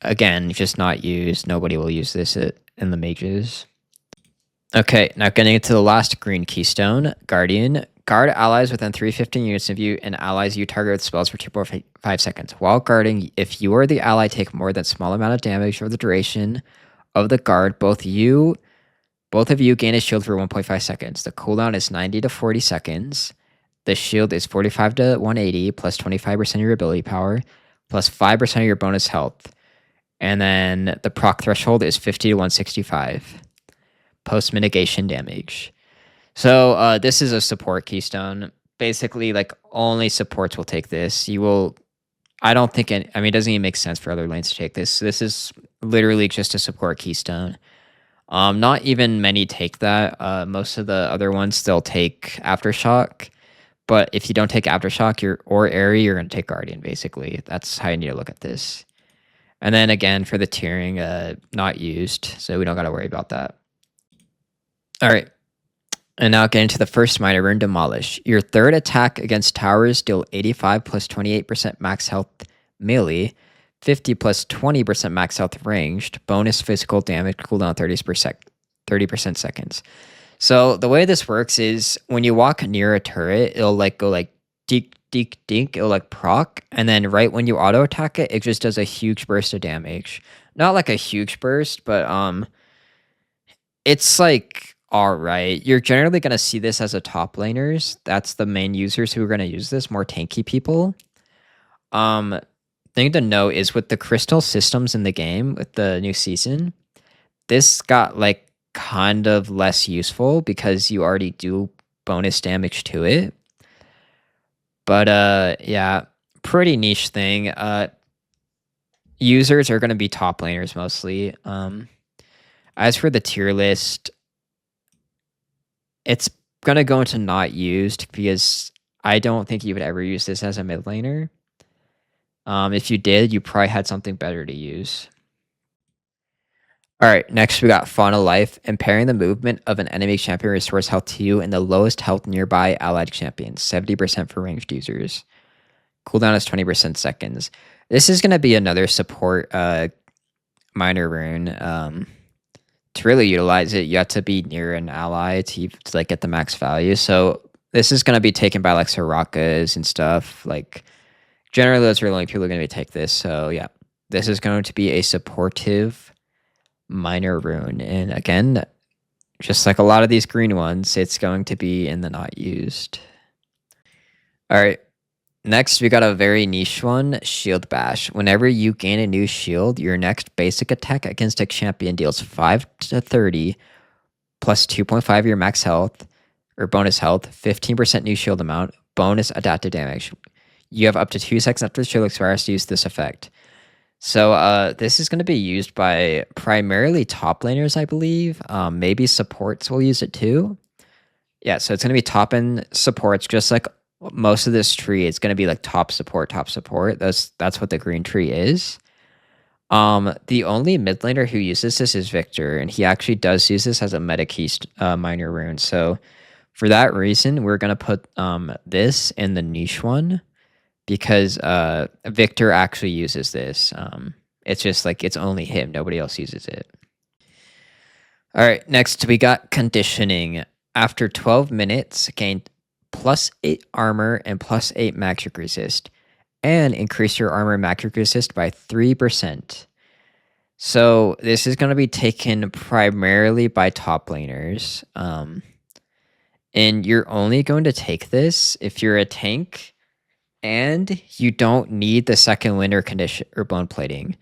again, just not used. Nobody will use this in the mages. Okay, now getting into the last green keystone, Guardian. Guard allies within 315 units of you and allies you target with spells for 2.5 seconds. While guarding, if you or the ally take more than small amount of damage over the duration of the guard, both of you gain a shield for 1.5 seconds. The cooldown is 90 to 40 seconds. The shield is 45 to 180 plus 25% of your ability power plus 5% of your bonus health. And then the proc threshold is 50 to 165. Post mitigation damage. So this is a support keystone. Basically, like only supports will take this. I don't think it doesn't even make sense for other lanes to take this. This is literally just a support keystone. Not even many take that. Most of the other ones still take Aftershock. But if you don't take Aftershock or Airy, you're going to take Guardian, basically. That's how you need to look at this. And then again, for the tiering, not used. So we don't got to worry about that. All right. And now getting to the first minor rune, Demolish. Your third attack against towers deal 85 plus 28% max health melee, 50 plus 20% max health ranged, bonus physical damage, cooldown 30% seconds. So the way this works is when you walk near a turret, it'll like go like dink, dink, dink, it'll like proc, and then right when you auto attack it, it just does a huge burst of damage. Not like a huge burst, but it's like alright. You're generally gonna see this as a top laners. That's the main users who are gonna use this, more tanky people. Thing to note is with the crystal systems in the game with the new season, this got like kind of less useful because you already do bonus damage to it. But yeah, pretty niche thing. Users are gonna be top laners mostly. As for the tier list, it's gonna go into not used because I don't think you would ever use this as a mid laner. If you did, you probably had something better to use. Alright, next we got Fauna Life. Impairing the movement of an enemy champion restores health to you and the lowest health nearby allied champions, 70% for ranged users. Cooldown is 20% seconds. This is going to be another support minor rune. To really utilize it, you have to be near an ally to like get the max value. So this is going to be taken by like Sorakas and stuff. Like generally, those are the only people who are going to take this. So yeah, this is going to be a supportive minor rune. And again, just like a lot of these green ones, it's going to be in the not used. All right. Next, we got a very niche one, Shield Bash. Whenever you gain a new shield, your next basic attack against a champion deals 5 to 30 plus 2.5 your max health or bonus health, 15% new shield amount, bonus adaptive damage. You have up to 2 seconds after the shield expires to use this effect. So this is going to be used by primarily top laners, I believe. Maybe supports will use it too. Yeah, so it's going to be top end supports, just like most of this tree. It's going to be like top support, top support. That's what the green tree is. The only mid laner who uses this is Victor, and he actually does use this as a meta key minor rune. So for that reason, we're going to put this in the niche one because Victor actually uses this. It's just like it's only him. Nobody else uses it. All right, next we got Conditioning. After 12 minutes, gain +8 armor and +8 magic resist, and increase your armor magic resist by 3%. So this is going to be taken primarily by top laners. And you're only going to take this if you're a tank and you don't need the second wind or condition or bone plating,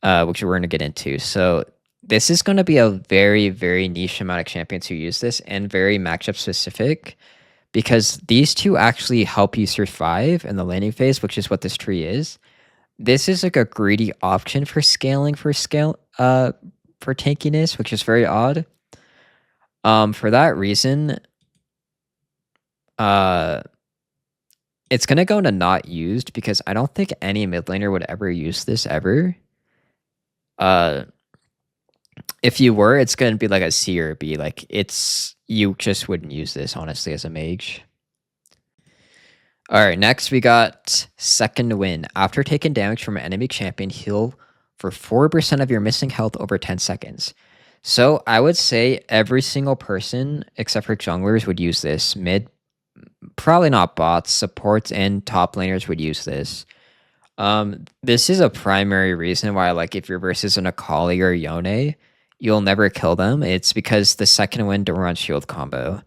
which we're going to get into. So this is going to be a very, very niche amount of champions who use this and very matchup specific, because these two actually help you survive in the landing phase, which is what this tree is. This is like a greedy option for scaling for tankiness, which is very odd. For that reason, it's gonna go into not used because I don't think any mid laner would ever use this ever. If you were, it's gonna be like a C or B. Like you just wouldn't use this honestly as a mage. All right, next we got Second Wind. After taking damage from an enemy champion, heal for 4% of your missing health over 10 seconds. So I would say every single person except for junglers would use this. Mid, probably not bots, supports and top laners would use this. This is a primary reason why, like, if you're versus an Akali or Yone, you'll never kill them. It's because the Second Wind to run shield combo.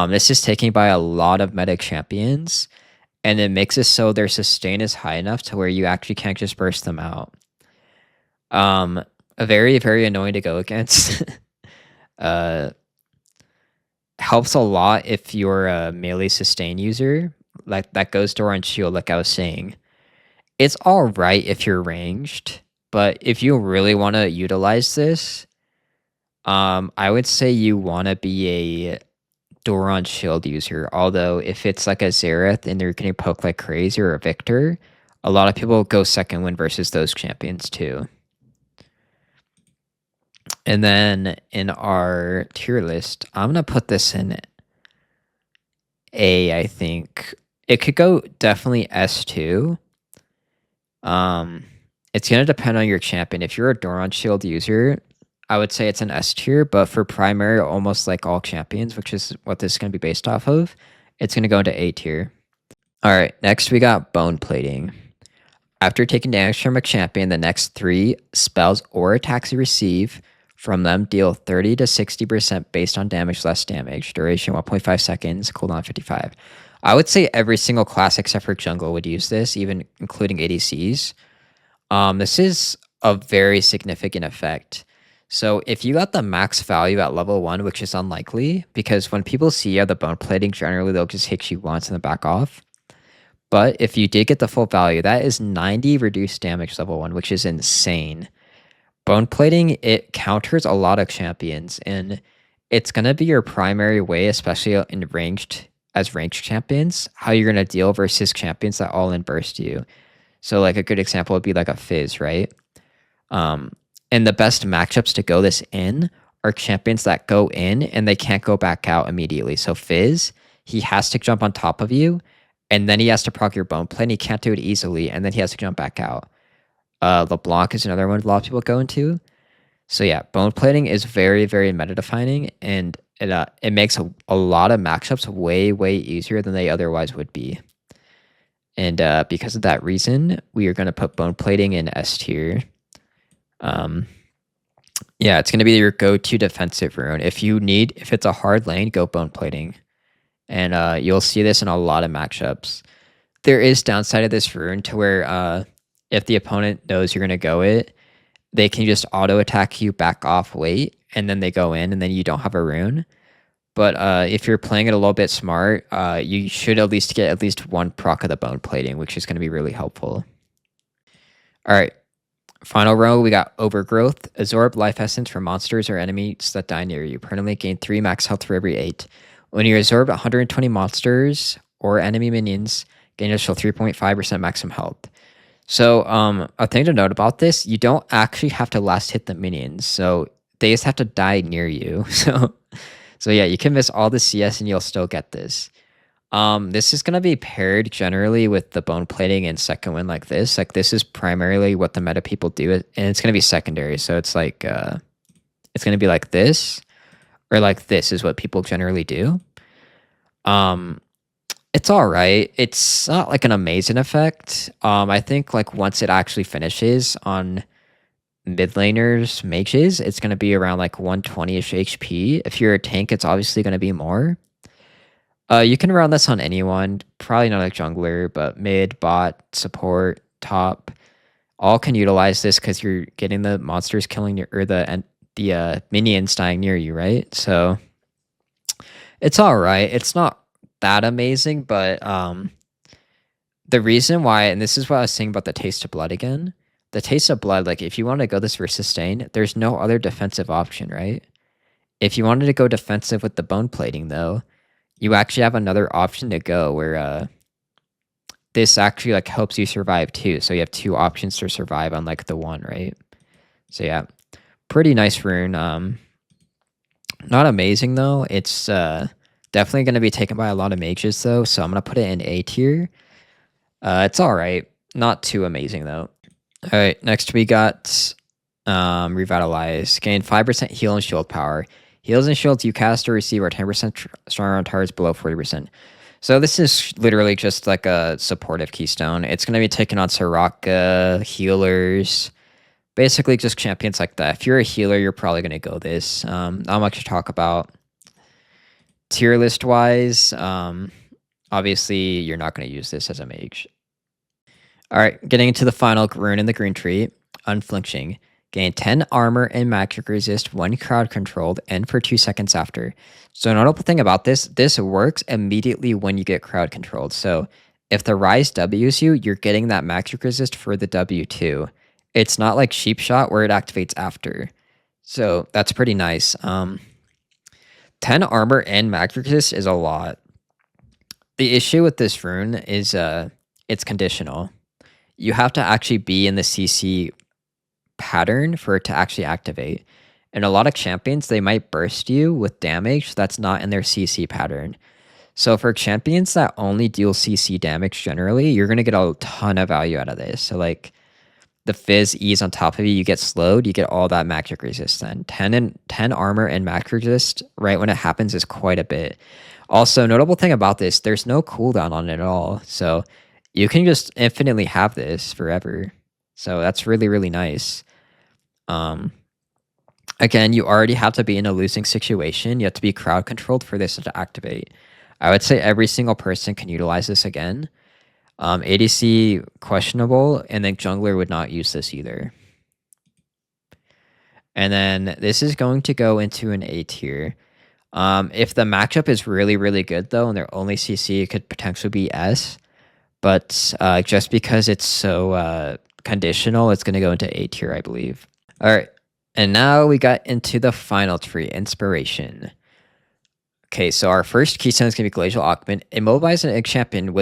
This is taken by a lot of meta champions, and it makes it so their sustain is high enough to where you actually can't just burst them out. Very, very annoying to go against. Helps a lot if you're a melee sustain user. Like, that goes to run shield, like I was saying. It's alright if you're ranged, but if you really want to utilize this, I would say you want to be a Doron shield user. Although if it's like a Xerath and they're getting poked like crazy, or a Victor, a lot of people go Second Wind versus those champions too. And then in our tier list, I'm going to put this in A, I think. It could go definitely S2. It's going to depend on your champion. If you're a Doron Shield user, I would say it's an S tier, but for primary, almost like all champions, which is what this is going to be based off of, it's going to go into A tier. All right, next we got Bone Plating. After taking damage from a champion, the next 3 spells or attacks you receive from them deal 30 to 60% based on damage, less damage. Duration 1.5 seconds, cooldown 55. I would say every single class except for jungle would use this, even including ADCs. This is a very significant effect. So if you got the max value at level 1, which is unlikely, because when people see you have the bone plating, generally they'll just hit you once and then back off. But if you did get the full value, that is 90 reduced damage level 1, which is insane. Bone plating, it counters a lot of champions, and it's going to be your primary way, especially in ranged champions, how you're going to deal versus champions that all in burst you. So like a good example would be like a Fizz, right? And the best matchups to go this in are champions that go in and they can't go back out immediately. So Fizz, he has to jump on top of you, and then he has to proc your bone plate, and he can't do it easily, and then he has to jump back out. LeBlanc is another one a lot of people go into. So yeah, bone plating is very, very meta defining, and it makes a lot of matchups way, way easier than they otherwise would be. And because of that reason, we are going to put bone plating in S tier. Yeah, it's going to be your go-to defensive rune. If it's a hard lane, go bone plating. And you'll see this in a lot of matchups. There is downside of this rune to where if the opponent knows you're going to go it, they can just auto attack you, back off, wait, and then they go in, and then you don't have a rune. But if you're playing it a little bit smart, you should at least get at least 1 proc of the bone plating, which is going to be really helpful. All right. Final row, we got Overgrowth. Absorb life essence from monsters or enemies that die near you. Permanently gain 3 max health for every 8. When you absorb 120 monsters or enemy minions, gain additional 3.5% maximum health. So a thing to note about this, you don't actually have to last hit the minions. So they just have to die near you. So yeah, you can miss all the CS and you'll still get this. This is going to be paired generally with the bone plating and second wind like this. Like this is primarily what the meta people do, and it's going to be secondary. So it's like it's going to be like this, or like this is what people generally do. It's all right. It's not like an amazing effect. I think like once it actually finishes on mid laners, mages, it's going to be around like 120-ish HP. If you're a tank, it's obviously going to be more. You can run this on anyone, probably not a jungler, but mid, bot, support, top, all can utilize this because you're getting the monsters killing your, or the minions dying near you, right? So it's all right. It's not that amazing, but the reason why, and this is what I was saying about the Taste of Blood again, the Taste of Blood, like if you want to go this for sustain, there's no other defensive option, right? If you wanted to go defensive with the bone plating though, you actually have another option to go where this actually like helps you survive too. So you have 2 options to survive on like the one, right? So yeah, pretty nice rune. Not amazing though. It's definitely going to be taken by a lot of mages though. So I'm going to put it in A tier. It's all right. Not too amazing though. All right, next we got Revitalize. Gain 5% heal and shield power. Heals and shields you cast or receive are 10% stronger on targets below 40%. So this is literally just like a supportive keystone. It's going to be taken on Soraka, healers, basically just champions like that. If you're a healer, you're probably going to go this. Not much to talk about. Tier list wise, obviously you're not going to use this as a mage. All right, getting into the final rune in the green tree, Unflinching. Gain 10 armor and magic resist when crowd controlled and for 2 seconds after. So notable thing about this works immediately when you get crowd controlled. So if the Rise W's you, you're getting that magic resist for the W too. It's not like Sheep Shot where it activates after. So that's pretty nice. 10 armor and magic resist is a lot. The issue with this rune is it's conditional. You have to actually be in the CC pattern for it to actually activate. And a lot of champions, they might burst you with damage that's not in their CC pattern. So for champions that only deal CC damage generally, you're going to get a ton of value out of this. So like the Fizz E's on top of you get slowed, you get all that magic resist then. 10 armor and magic resist right when it happens is quite a bit. Also, notable thing about this, there's no cooldown on it at all. So you can just infinitely have this forever. So that's really, really nice. Again, you already have to be in a losing situation. You have to be crowd controlled for this to activate. I would say every single person can utilize this again. ADC questionable, and then jungler would not use this either. And then this is going to go into an A tier. If the matchup is really, really good though, and their only CC, it could potentially be S. But just because it's so conditional, it's going to go into A tier, I believe. All right, and now we got into the final tree, Inspiration. Okay, so our first keystone is going to be Glacial Augment. Immobilize an egg champion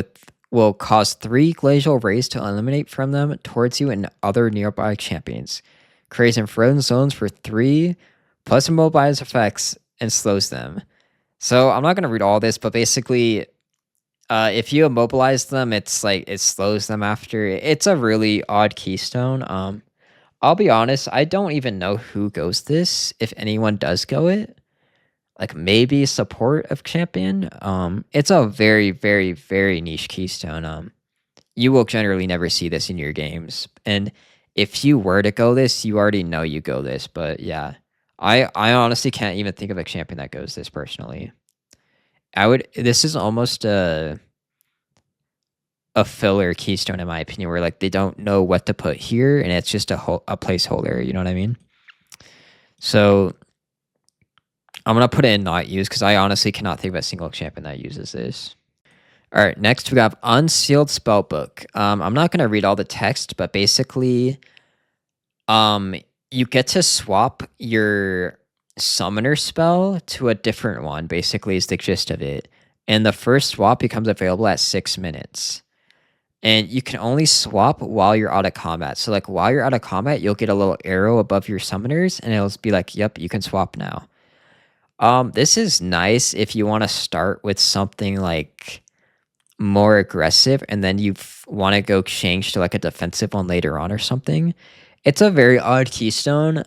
will cause 3 glacial rays to eliminate from them towards you and other nearby champions. Creates frozen zones for 3 plus immobilize effects and slows them. So I'm not going to read all this, but basically, if you immobilize them, it's like it slows them after. It's a really odd keystone. I'll be honest, I don't even know who goes this, if anyone does go it. Like maybe support of champion. It's a very, very, very niche keystone. You will generally never see this in your games. And if you were to go this, you already know you go this. But yeah, I honestly can't even think of a champion that goes this personally. This is almost a filler keystone in my opinion, where like they don't know what to put here, and it's just a placeholder. You know what I mean? So I'm going to put it in not used because I honestly cannot think of a single champion that uses this. All right, next we have Unsealed Spellbook. I'm not going to read all the text, but basically, you get to swap your summoner spell to a different one, basically is the gist of it. And the first swap becomes available at 6 minutes. And you can only swap while you're out of combat. So like while you're out of combat, you'll get a little arrow above your summoners, and it'll be like, yep, you can swap now. This is nice if you want to start with something like more aggressive and then you want to go change to like a defensive one later on or something. It's a very odd keystone.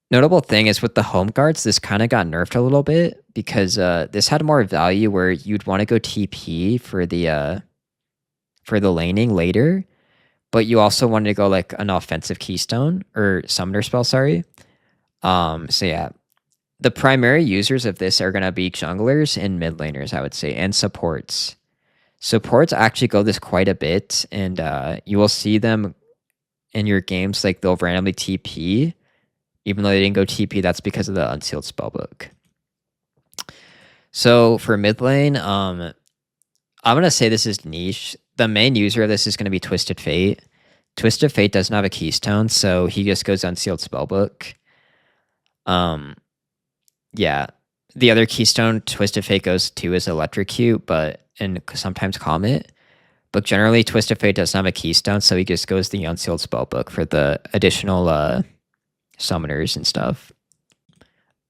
Notable thing is with the home guards, this kind of got nerfed a little bit because this had more value where you'd want to go TP for the laning later, but you also wanted to go like an offensive keystone or summoner spell, sorry. So yeah. The primary users of this are going to be junglers and mid laners, I would say, and supports. Supports actually go this quite a bit, and you will see them in your games, like they'll randomly TP. Even though they didn't go TP, that's because of the Unsealed Spellbook. So for mid lane, I'm going to say this is niche. The main user of this is going to be Twisted Fate. Twisted Fate doesn't have a keystone, so he just goes Unsealed Spellbook. Yeah, the other keystone Twisted Fate goes to is Electrocute, and sometimes Comet. But generally, Twisted Fate doesn't have a keystone, so he just goes the Unsealed Spellbook for the additional summoners and stuff.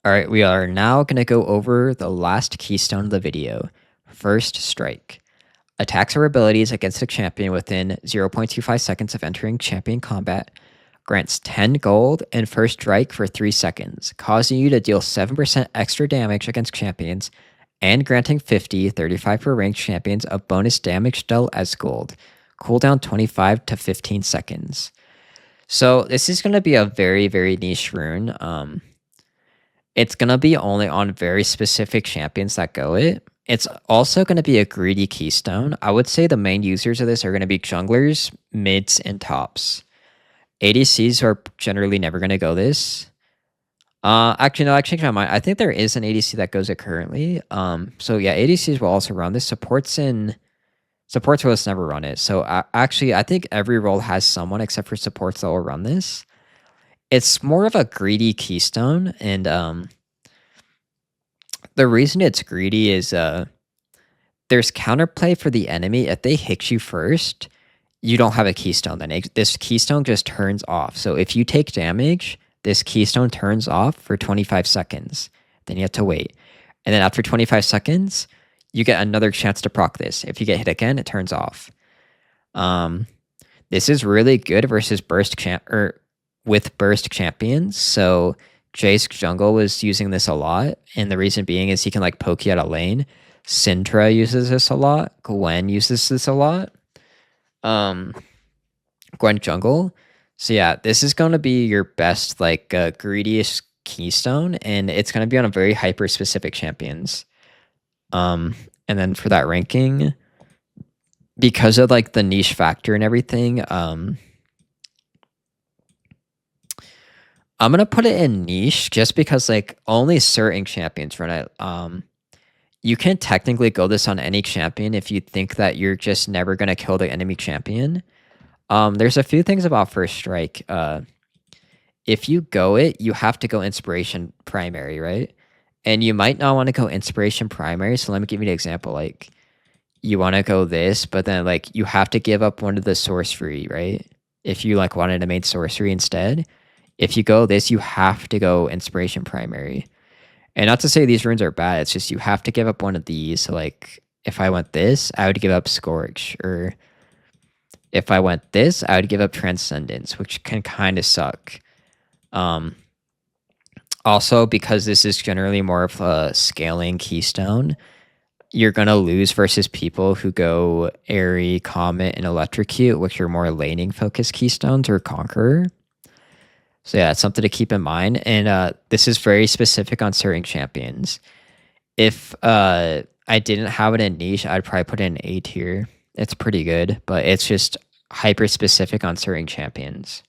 All right, we are now going to go over the last keystone of the video, First Strike. Attacks or abilities against a champion within 0.25 seconds of entering champion combat. Grants 10 gold and first strike for 3 seconds, causing you to deal 7% extra damage against champions, and granting 35 for ranked champions of bonus damage dealt as gold. Cooldown 25 to 15 seconds. So this is going to be a very, very niche rune. It's going to be only on very specific champions that go it. It's also going to be a greedy keystone. I would say the main users of this are going to be junglers, mids, and tops. ADCs are generally never going to go this. Actually, no, I changed my mind. I think there is an ADC that goes it currently. So yeah, ADCs will also run this. Supports will just never run it. So actually, I think every role has someone except for supports that will run this. It's more of a greedy keystone, and the reason it's greedy is there's counterplay for the enemy. If they hit you first, you don't have a keystone, then this keystone just turns off. So if you take damage, this keystone turns off for 25 seconds. Then you have to wait. And then after 25 seconds, you get another chance to proc this. If you get hit again, it turns off. This is really good versus with burst champions. So Jace jungle was using this a lot, and the reason being is he can like poke you out of lane. Syndra uses this a lot. Gwen uses this a lot. Gwen jungle. So yeah, this is going to be your best like greediest keystone, and it's going to be on a very hyper specific champions. And then for that ranking, because of like the niche factor and everything, I'm gonna put it in niche just because like only certain champions run it. You can technically go this on any champion if you think that you're just never gonna kill the enemy champion. There's a few things about first strike. If you go it, you have to go inspiration primary, right? And you might not want to go inspiration primary. So let me give you an example. Like you want to go this, but then like you have to give up one of the Sourcery, right? If you like wanted to make Sourcery instead, if you go this, you have to go inspiration primary. And not to say these runes are bad, it's just you have to give up one of these. So like if I went this, I would give up Scourge, or if I went this, I would give up Transcendence, which can kind of suck. Also, because this is generally more of a scaling keystone, you're going to lose versus people who go Airy, Comet, and Electrocute, which are more laning focused keystones, or Conqueror. So yeah, it's something to keep in mind. And this is very specific on certain champions. If I didn't have it in niche, I'd probably put it in A tier. It's pretty good, but it's just hyper specific on certain champions.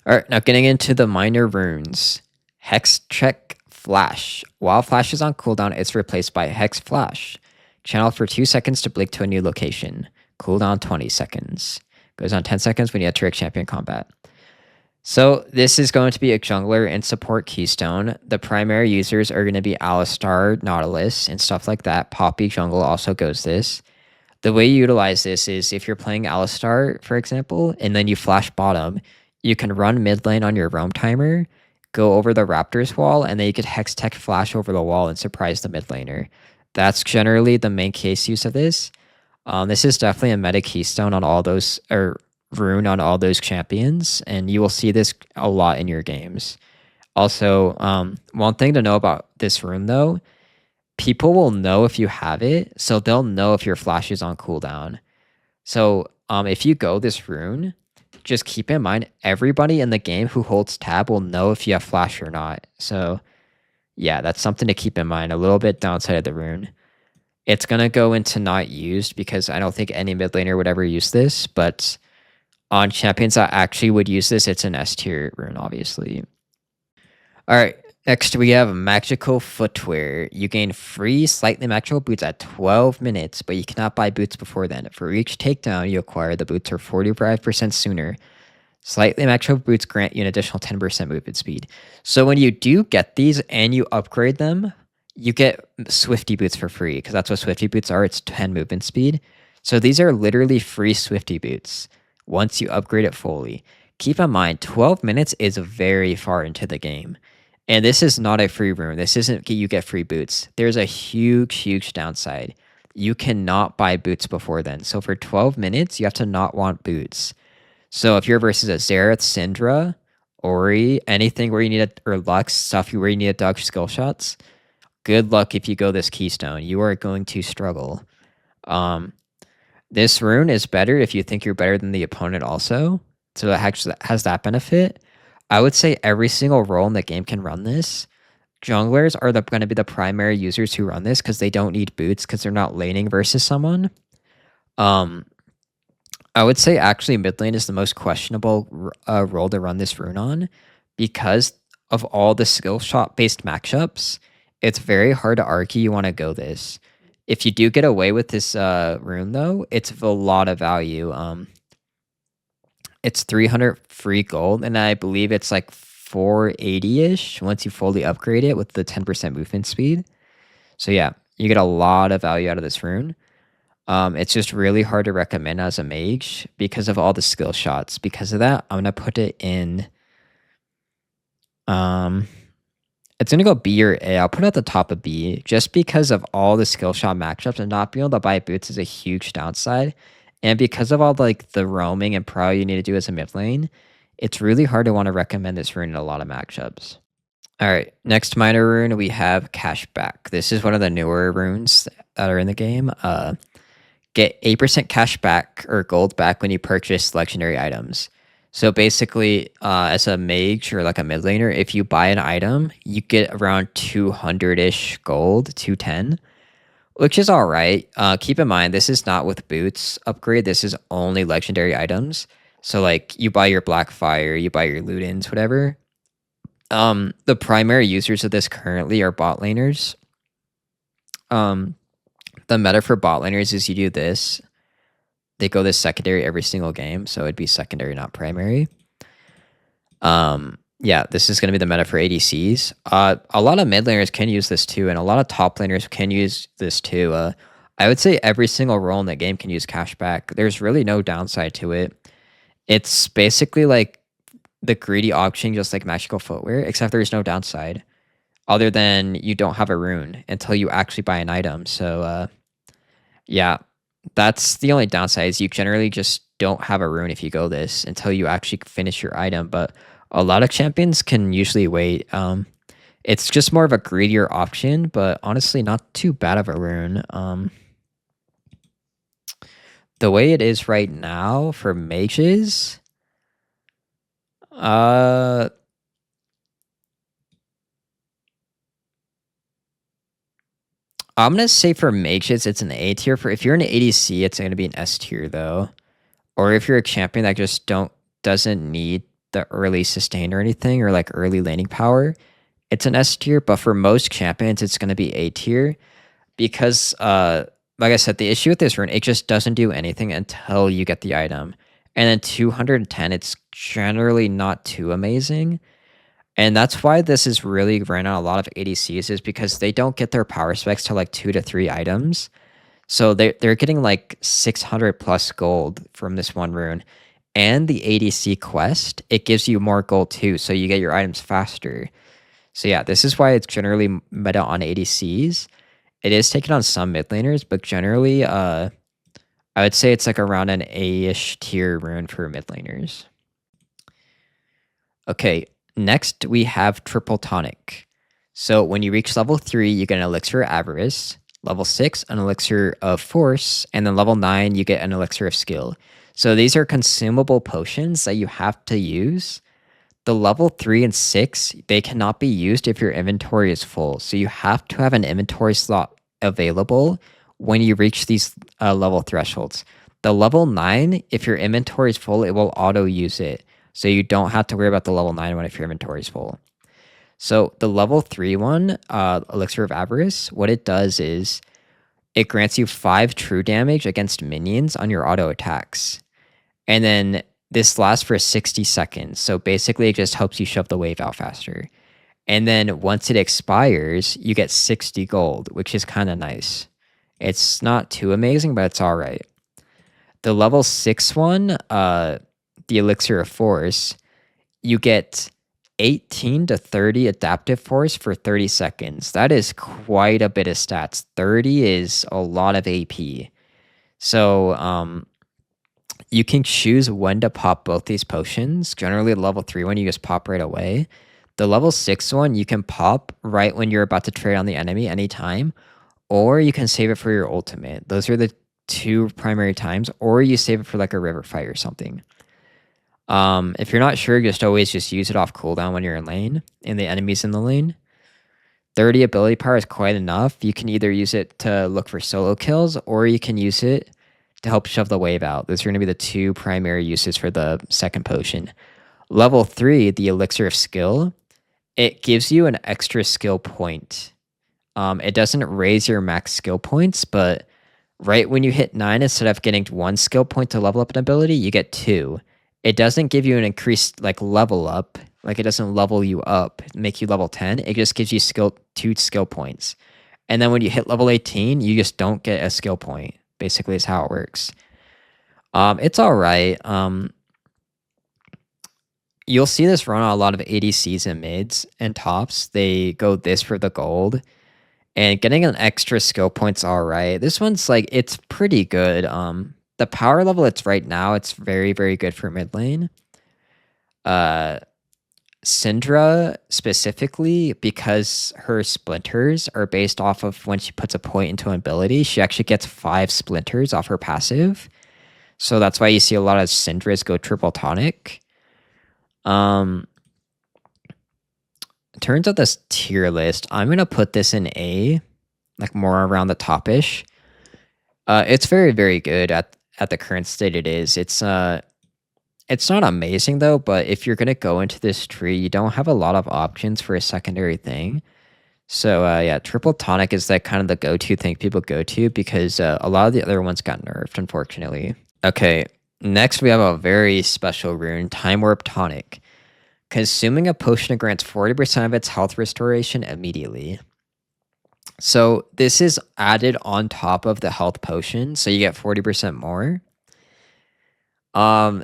All right, now getting into the minor runes. Hex Check Flash. While Flash is on cooldown, it's replaced by Hex Flash. Channel for 2 seconds to blink to a new location. Cooldown 20 seconds. Goes on 10 seconds when you enter a champion combat. So this is going to be a jungler and support keystone. The primary users are going to be Alistar, Nautilus, and stuff like that. Poppy jungle also goes this. The way you utilize this is if you're playing Alistar, for example, and then you flash bottom, you can run mid lane on your roam timer, go over the Raptors wall, and then you could Hex Tech flash over the wall and surprise the mid laner. That's generally the main case use of this. This is definitely a meta keystone on all those, or rune on all those champions, and you will see this a lot in your games. Also, one thing to know about this rune though, people will know if you have it, so they'll know if your flash is on cooldown. So if you go this rune, just keep in mind everybody in the game who holds tab will know if you have flash or not. So yeah, that's something to keep in mind. A little bit downside of the rune. It's going to go into not used because I don't think any mid laner would ever use this, but on champions that actually would use this, it's an S tier rune, obviously. All right, next we have Magical Footwear. You gain free slightly magical boots at 12 minutes, but you cannot buy boots before then. For each takedown you acquire, the boots are 45% sooner. Slightly magical boots grant you an additional 10% movement speed. So when you do get these and you upgrade them, you get Swifty boots for free, because that's what Swifty boots are. It's 10 movement speed. So these are literally free Swifty boots once you upgrade it fully. Keep in mind, 12 minutes is very far into the game. And this is not a free rune. This isn't you get free boots. There's a huge downside. You cannot buy boots before then. So for 12 minutes, you have to not want boots. So if you're versus a Xerath, Syndra, Ori, anything where you need or Lux, stuff where you need to dodge skill shots, good luck if you go this keystone. You are going to struggle. This rune is better if you think you're better than the opponent also. So it actually has that benefit. I would say every single role in the game can run this. Junglers are going to be the primary users who run this because they don't need boots because they're not laning versus someone. I would say actually mid lane is the most questionable role to run this rune on because of all the skill shot based matchups. It's very hard to argue you want to go this. If you do get away with this rune though, it's a lot of value. It's 300 free gold, and I believe it's like 480-ish once you fully upgrade it with the 10% movement speed. So yeah, you get a lot of value out of this rune. It's just really hard to recommend as a mage because of all the skill shots. Because of that, I'm going to put it in It's gonna go B or A. I'll put it at the top of B just because of all the skill shot matchups, and not being able to buy boots is a huge downside. And because of all like the roaming and pro you need to do as a mid lane, it's really hard to want to recommend this rune in a lot of matchups. All right, next minor rune we have Cashback. This is one of the newer runes that are in the game. Get 8% cash back or gold back when you purchase legendary items. So basically, as a mage or like a mid laner, if you buy an item, you get around 200-ish gold, 210, which is all right. Keep in mind, this is not with boots upgrade. This is only legendary items. So like you buy your Blackfire, you buy your Ludens, whatever. The primary users of this currently are bot laners. The meta for bot laners is you do this. They go this secondary every single game, so it'd be secondary, not primary. Yeah, this is going to be the meta for ADCs. A lot of mid laners can use this too, and a lot of top laners can use this too. I would say every single role in the game can use cashback. There's really no downside to it. It's basically like the greedy auction, just like magical footwear, except there's no downside other than you don't have a rune until you actually buy an item. So yeah, that's the only downside is you generally just don't have a rune if you go this until you actually finish your item. But a lot of champions can usually wait. It's just more of a greedier option, but honestly not too bad of a rune. The way it is right now for mages, I'm gonna say for mages, it's an A tier. For if you're an ADC, it's gonna be an S tier though. Or if you're a champion that just doesn't need the early sustain or anything, or like early laning power, it's an S tier. But for most champions, it's gonna be A tier because like I said, the issue with this rune, it just doesn't do anything until you get the item. And then 210, it's generally not too amazing. And that's why this is really ran on a lot of ADCs, is because they don't get their power specs to like 2 to 3 items. So they're getting like 600 plus gold from this one rune. And the ADC quest, it gives you more gold too, so you get your items faster. So yeah, this is why it's generally meta on ADCs. It is taken on some mid laners, but generally, I would say it's like around an A-ish tier rune for mid laners. Okay, next we have Triple Tonic. So when you reach level 3, you get an Elixir of Avarice. Level 6, an Elixir of Force. And then level 9, you get an Elixir of Skill. So these are consumable potions that you have to use. The level 3 and 6, they cannot be used if your inventory is full. So you have to have an inventory slot available when you reach these level thresholds. The level 9, if your inventory is full, it will auto use it. So you don't have to worry about the level 9 one if your inventory is full. So the level 3 one, Elixir of Avarice, what it does is it grants you 5 true damage against minions on your auto attacks. And then this lasts for 60 seconds. So basically it just helps you shove the wave out faster. And then once it expires, you get 60 gold, which is kind of nice. It's not too amazing, but it's all right. The level 6 one, the Elixir of Force, you get 18 to 30 adaptive force for 30 seconds. That is quite a bit of stats. 30 is a lot of AP. So you can choose when to pop both these potions. Generally, the level 3 one, you just pop right away. The level 6 one, you can pop right when you're about to trade on the enemy anytime, or you can save it for your ultimate. Those are the 2 primary times, or you save it for like a river fight or something. If you're not sure, just always just use it off cooldown when you're in lane and the enemy's in the lane. 30 ability power is quite enough. You can either use it to look for solo kills, or you can use it to help shove the wave out. Those are going to be the 2 primary uses for the second potion. Level 3, the Elixir of Skill, it gives you an extra skill point. It doesn't raise your max skill points, but right when you hit 9, instead of getting 1 skill point to level up an ability, you get 2. It doesn't give you an increased like level up. Like it doesn't level you up, make you level 10. It just gives you 2 skill points. And then when you hit level 18, you just don't get a skill point. Basically is how it works. It's all right. you'll see this run on a lot of ADCs and mids and tops. They go this for the gold. And getting an extra skill point's alright. This one's like, it's pretty good. The power level it's right now, it's very, very good for mid lane. Syndra specifically, because her splinters are based off of when she puts a point into an ability, she actually gets 5 splinters off her passive. So that's why you see a lot of Syndras go triple tonic. In terms of this tier list, I'm gonna put this in A, like more around the top-ish. It's very, very good at the current state it is. It's not amazing though, but if you're gonna go into this tree, you don't have a lot of options for a secondary thing. So yeah, triple tonic is like kind of the go-to thing people go to because a lot of the other ones got nerfed, unfortunately. Okay, next we have a very special rune, Time Warp Tonic. Consuming a potion grants 40% of its health restoration immediately. So this is added on top of the health potion, so you get 40% more.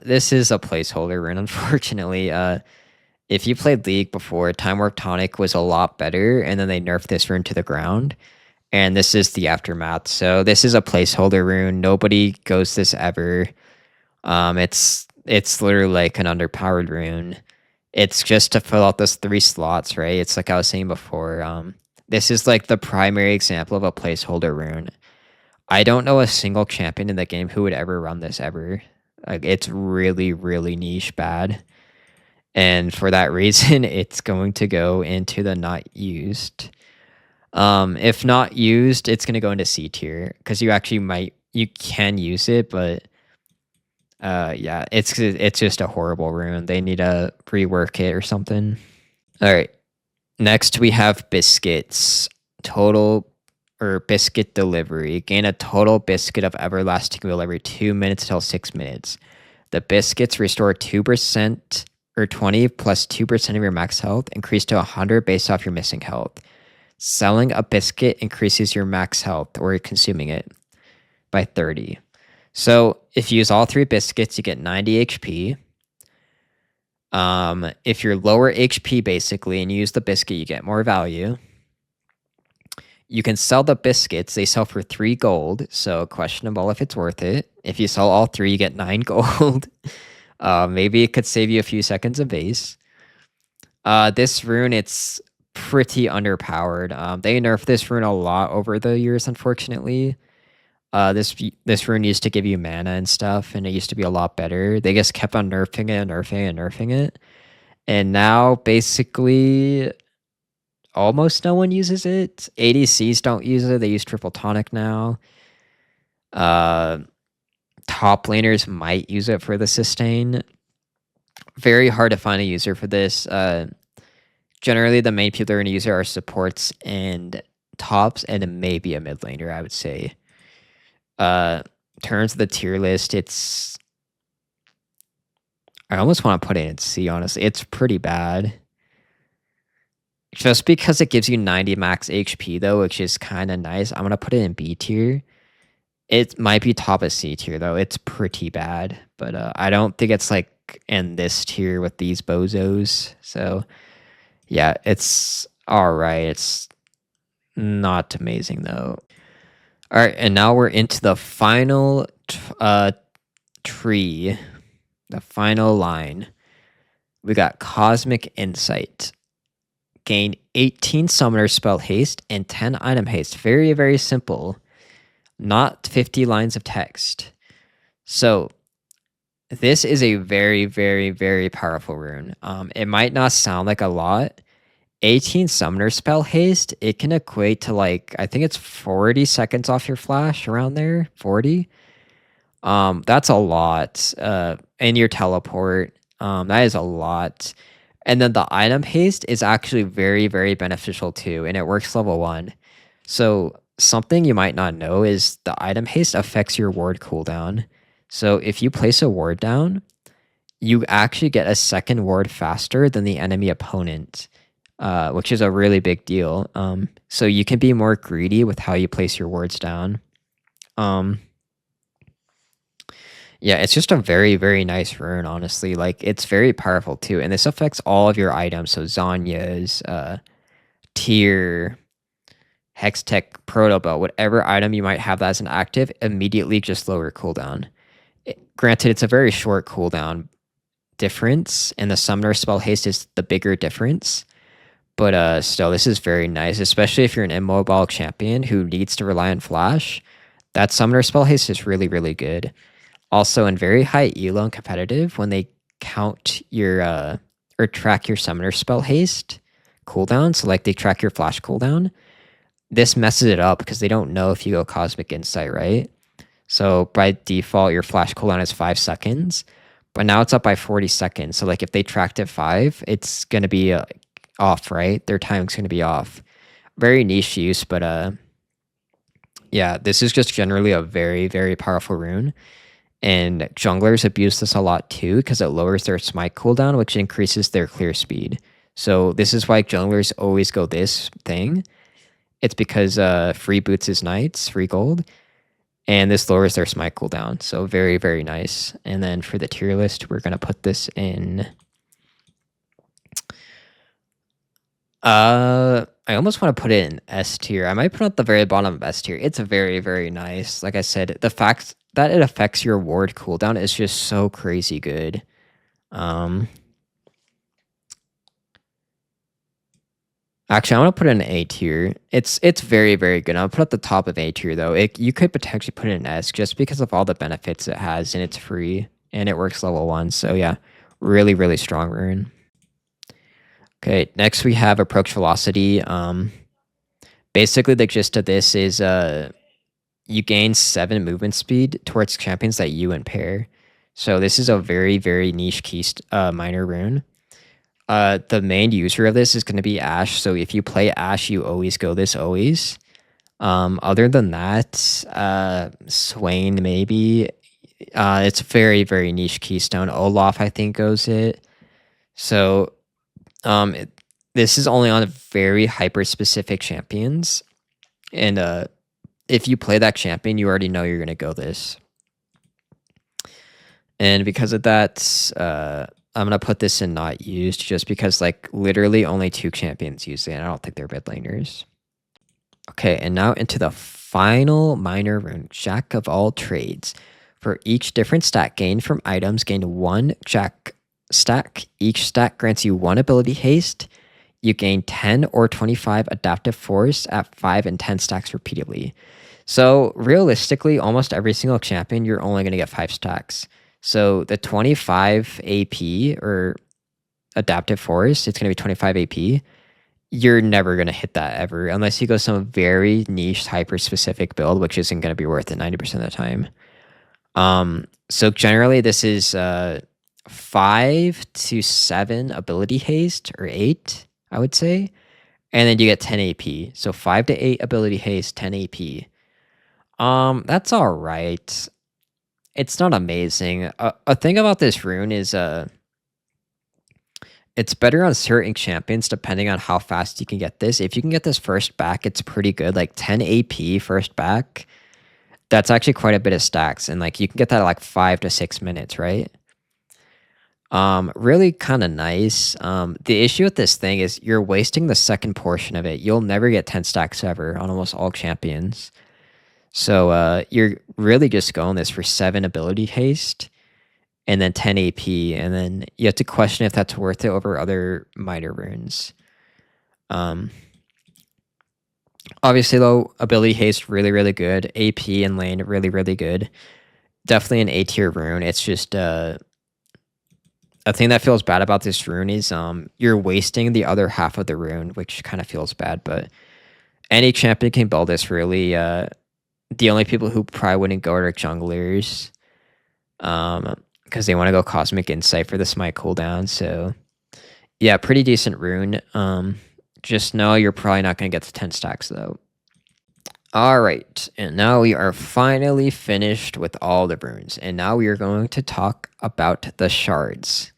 This is a placeholder rune, unfortunately. If you played League before, Time Warp Tonic was a lot better, and then they nerfed this rune to the ground. And this is the aftermath. So this is a placeholder rune. Nobody goes this ever. It's literally like an underpowered rune. It's just to fill out those 3 slots, right? It's like I was saying before. This is like the primary example of a placeholder rune. I don't know a single champion in the game who would ever run this ever. Like, it's really, really niche bad. And for that reason, it's going to go into the not used. If not used, it's going to go into C tier because you can use it, but yeah, it's just a horrible rune. They need to rework it or something. All right. Next, we have biscuits. Biscuit delivery. Gain a total biscuit of everlasting will every 2 minutes till 6 minutes. The biscuits restore 2% or 20 plus 2% of your max health, increased to 100 based off your missing health. Selling a biscuit increases your max health, or consuming it, by 30. So if you use all 3 biscuits, you get 90 HP. If you're lower HP basically and you use the biscuit, you get more value. You can sell the biscuits. They sell for 3 gold, so questionable if it's worth it. If you sell all 3, you get 9 gold. Maybe it could save you a few seconds of base. This rune, it's pretty underpowered. They nerfed this rune a lot over the years, unfortunately. This rune used to give you mana and stuff, and it used to be a lot better. They just kept on nerfing it and nerfing it and nerfing it. And now, basically, almost no one uses it. ADCs don't use it. They use triple tonic now. Top laners might use it for the sustain. Very hard to find a user for this. Generally, the main people that are going to use it are supports and tops, and maybe a mid laner, I would say. In terms of the tier list, I almost want to put it in C, honestly. It's pretty bad. Just because it gives you 90 max HP, though, which is kind of nice, I'm going to put it in B tier. It might be top of C tier, though. It's pretty bad. But I don't think it's like in this tier with these bozos. So, yeah, it's alright. It's not amazing, though. Alright, and now we're into the final tree. The final line. We got Cosmic Insight. Gain 18 Summoner Spell Haste and 10 Item Haste. Very, very simple. Not 50 lines of text. So, this is a very, very, very powerful rune. It might not sound like a lot. 18 Summoner Spell Haste, it can equate to like, I think it's 40 seconds off your flash, around there, 40. That's a lot. And your teleport, that is a lot. And then the item haste is actually very, very beneficial too, and it works level 1. So something you might not know is the item haste affects your ward cooldown. So if you place a ward down, you actually get a second ward faster than the enemy opponent, which is a really big deal. So you can be more greedy with how you place your wards down. Yeah, it's just a very, very nice rune, honestly. Like, it's very powerful too. And this affects all of your items. So Zanya's, Tier, Hextech, Protobelt, whatever item you might have that as an active, immediately just lower cooldown. Granted, it's a very short cooldown difference, and the Summoner spell haste is the bigger difference. But still, this is very nice, especially if you're an immobile champion who needs to rely on flash. That Summoner spell haste is really, really good. Also, in very high elo and competitive, when they count your or track your Summoner spell haste cooldown, so like they track your flash cooldown, this messes it up because they don't know if you go Cosmic Insight, right? So by default, your flash cooldown is 5 seconds, but now it's up by 40 seconds. So like if they tracked at 5, it's gonna be off, right? Their timing's gonna be off. Very niche use, but yeah, this is just generally a very, very powerful rune. And junglers abuse this a lot too because it lowers their smite cooldown, which increases their clear speed. So this is why junglers always go this thing. It's because free boots is knights, free gold, and this lowers their smite cooldown. So very, very nice. And then for the tier list, we're gonna put this in. I almost want to put it in S tier. I might put it at the very bottom of S tier. It's very, very nice. Like I said, the fact that it affects your ward cooldown is just so crazy good. Actually, I want to put it in A tier. It's very, very good. I'll put it at the top of A tier though. You could potentially put it in S just because of all the benefits it has, and it's free and it works level 1. So yeah, really, really strong rune. Okay, next we have approach velocity. Basically the gist of this is you gain 7 movement speed towards champions that you impair. So this is a very, very niche key minor rune. The main user of this is going to be Ashe. So if you play Ashe, you always go this always. Other than that, Swain maybe. It's very, very niche keystone. Olaf, I think, goes it. So this is only on very hyper-specific champions. And if you play that champion, you already know you're going to go this. And because of that, I'm going to put this in not used just because like literally only 2 champions use it, and I don't think they're mid laners. Okay, and now into the final minor rune, Jack of all trades. For each different stat gained from items, gain 1 Jack stack. Each stack grants you 1 ability haste. You gain 10 or 25 adaptive force at 5 and 10 stacks repeatedly. So realistically, almost every single champion, you're only going to get 5 stacks. So the 25 AP or adaptive force, it's going to be 25 AP. You're never going to hit that ever unless you go some very niche hyper-specific build, which isn't going to be worth it 90% of the time. So generally this is 5 to 7 ability haste, or 8, I would say. And then you get 10 AP. So 5 to 8 ability haste, 10 AP. That's all right. It's not amazing. A thing about this rune is it's better on certain champions depending on how fast you can get this. If you can get this first back, it's pretty good. Like 10 AP first back, that's actually quite a bit of stacks. And like you can get that at like 5 to 6 minutes, right? Really kind of nice. The issue with this thing is you're wasting the second portion of it. You'll never get 10 stacks ever on almost all champions. So you're really just going this for 7 ability haste and then 10 AP, and then you have to question if that's worth it over other minor runes. Obviously though, ability haste really, really good. AP and lane really, really good. Definitely an A tier rune. It's just a thing that feels bad about this rune is you're wasting the other half of the rune, which kind of feels bad, but any champion can build this really. The only people who probably wouldn't go are junglers, because they want to go Cosmic Insight for the smite cooldown. So yeah, pretty decent rune. Just know you're probably not going to get to 10 stacks though. All right, and now we are finally finished with all the runes, and now we are going to talk about the shards.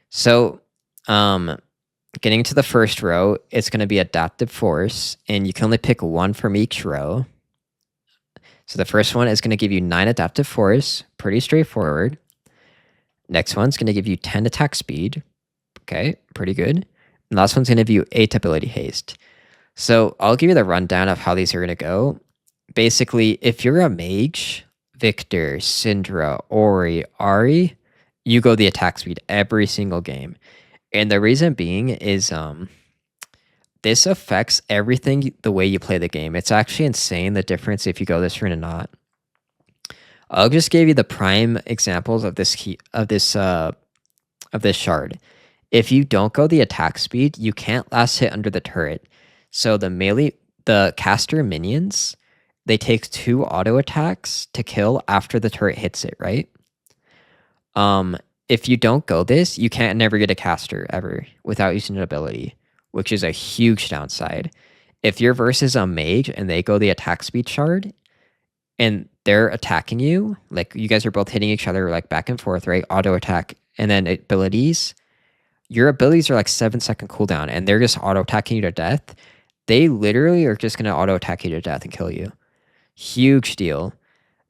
So, getting to the first row, it's going to be adaptive force, and you can only pick 1 from each row. So the first one is going to give you 9 adaptive force, pretty straightforward. Next one's going to give you 10 attack speed. Okay, pretty good. And last one's going to give you 8 ability haste. So I'll give you the rundown of how these are going to go. Basically, if you're a mage, Victor, Syndra, Ori, Ari, you go the attack speed every single game. And the reason being is this affects everything the way you play the game. It's actually insane the difference if you go this rune or not. I'll just give you the prime examples of this shard. If you don't go the attack speed, you can't last hit under the turret. So the caster minions, they take 2 auto attacks to kill after the turret hits it, right? If you don't go this, you can't never get a caster ever without using an ability, which is a huge downside. If your versus a mage and they go the attack speed shard and they're attacking you, like you guys are both hitting each other like back and forth, right? Auto attack and then abilities. Your abilities are like 7-second cooldown and they're just auto attacking you to death. They literally are just going to auto attack you to death and kill you. Huge deal.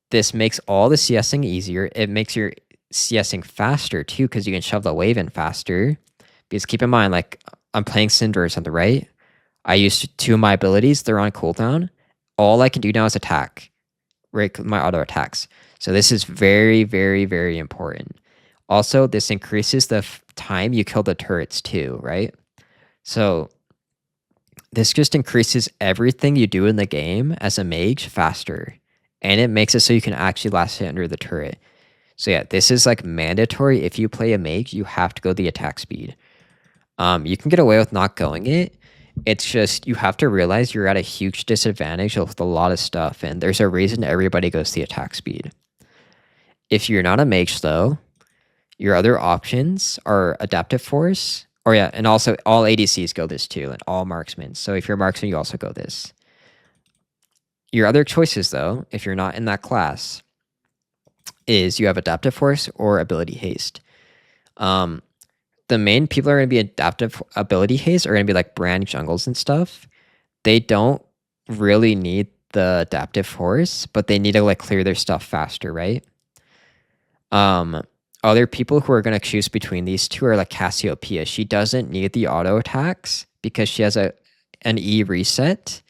This makes all the CSing easier. It makes your CSing faster too because you can shove the wave in faster. Because keep in mind, like I'm playing Syndra or something, right? I used 2 of my abilities. They're on cooldown. All I can do now is attack, right? My auto attacks. So this is very, very, very important. Also, this increases the time you kill the turrets too, right? So this just increases everything you do in the game as a mage faster. And it makes it so you can actually last hit under the turret. So yeah, this is like mandatory. If you play a mage, you have to go the attack speed. You can get away with not going it. It's just you have to realize you're at a huge disadvantage with a lot of stuff. And there's a reason everybody goes the attack speed. If you're not a mage though, your other options are adaptive force. Or yeah, and also all ADCs go this too, and all marksmen. So if you're a marksman, you also go this. Your other choices though, if you're not in that class, is you have adaptive force or ability haste. The main people are going to be adaptive ability haste are going to be like brand jungles and stuff. They don't really need the adaptive force, but they need to like clear their stuff faster, right? Other people who are going to choose between these two are like Cassiopeia. She doesn't need the auto attacks because she has an E reset,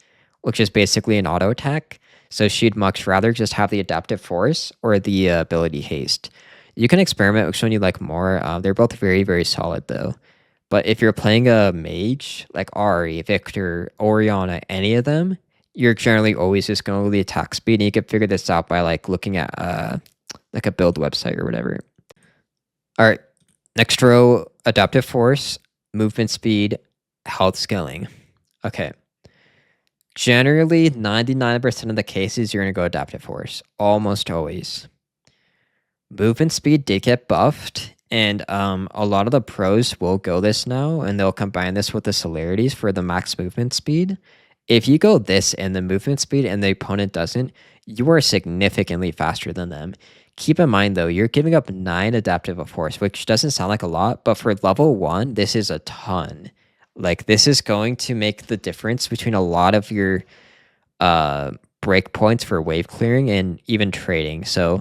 which is basically an auto attack. So she'd much rather just have the adaptive force or the ability haste. You can experiment which one you like more. They're both very, very solid though. But if you're playing a mage like Ari, Victor, Orianna, any of them, you're generally always just going to the attack speed. And you can figure this out by like looking at like a build website or whatever. All right, next row, adaptive force, movement speed, health scaling. Okay. Generally, 99% of the cases, you're going to go adaptive force. Almost always. Movement speed did get buffed, and a lot of the pros will go this now, and they'll combine this with the celerities for the max movement speed. If you go this and the movement speed and the opponent doesn't, you are significantly faster than them. Keep in mind, though, you're giving up 9 adaptive force, which doesn't sound like a lot, but for level 1, this is a ton. Like, this is going to make the difference between a lot of your breakpoints for wave clearing and even trading. So,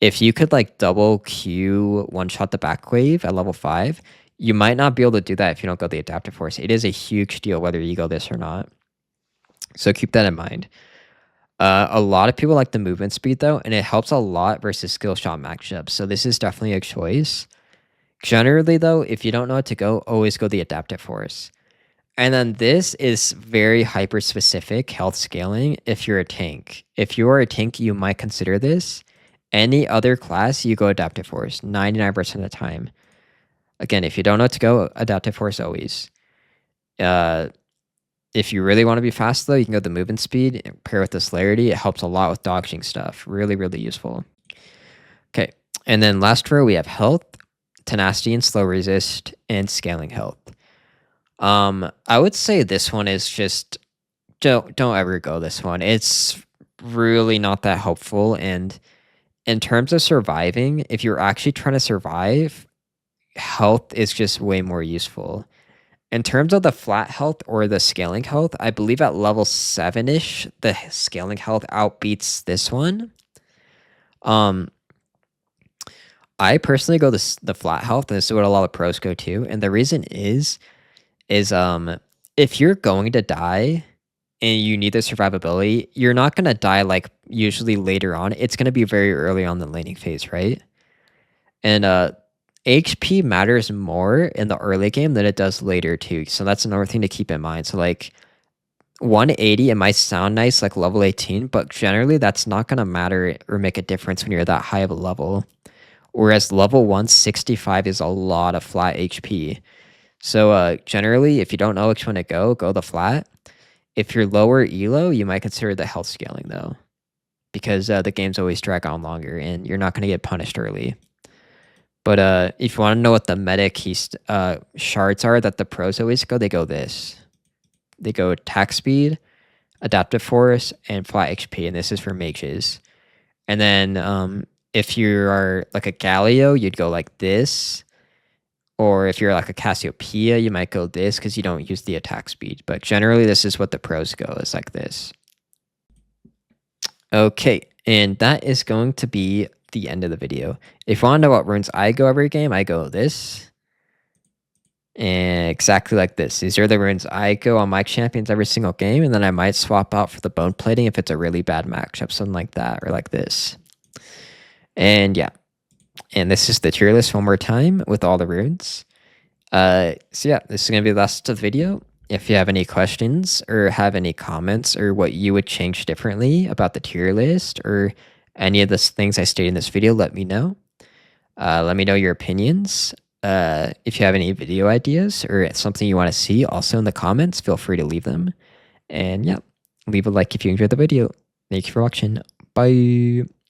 if you could, like, double Q one-shot the back wave at level 5, you might not be able to do that if you don't go the adaptive force. It is a huge deal whether you go this or not. So, keep that in mind. A lot of people like the movement speed though, and it helps a lot versus skill shot matchups. So this is definitely a choice. Generally though, if you don't know what to go, always go the adaptive force. And then this is very hyper specific health scaling if you're a tank. If you're a tank, you might consider this. Any other class, you go adaptive force 99% of the time. Again, if you don't know what to go, adaptive force always. If you really want to be fast, though, you can go the movement speed, pair with the celerity. It helps a lot with dodging stuff. Really, really useful. Okay, and then last row, we have health, tenacity and slow resist, and scaling health. I would say this one is just, don't ever go this one. It's really not that helpful. And in terms of surviving, if you're actually trying to survive, health is just way more useful. In terms of the flat health or the scaling health, I believe at level 7-ish, the scaling health outbeats this one. I personally go the flat health, and this is what a lot of pros go to. And the reason is if you're going to die and you need the survivability, you're not gonna die like usually later on. It's gonna be very early on the laning phase, right? And HP matters more in the early game than it does later too. So that's another thing to keep in mind. So like 180, it might sound nice like level 18, but generally that's not gonna matter or make a difference when you're that high of a level. Whereas level 165 is a lot of flat HP. So generally, if you don't know which one to go the flat. If you're lower elo, you might consider the health scaling though, because the games always drag on longer and you're not going to get punished early. But if you want to know what the meta key shards are that the pros always go, they go this. They go attack speed, adaptive force, and flat HP, and this is for mages. And then if you are like a Galio, you'd go like this. Or if you're like a Cassiopeia, you might go this because you don't use the attack speed. But generally, this is what the pros go, is like this. Okay, and that is going to be the end of the video. If you want to know what runes I go every game, I go this. And exactly like this. These are the runes I go on my champions every single game, and then I might swap out for the bone plating if it's a really bad matchup, something like that, or like this. And yeah. And this is the tier list one more time with all the runes. So yeah, this is going to be the last of the video. If you have any questions or have any comments or what you would change differently about the tier list or any of the things I stated in this video, let me know. Let me know your opinions. If you have any video ideas or something you want to see also in the comments, feel free to leave them. And yeah, leave a like if you enjoyed the video. Thank you for watching. Bye.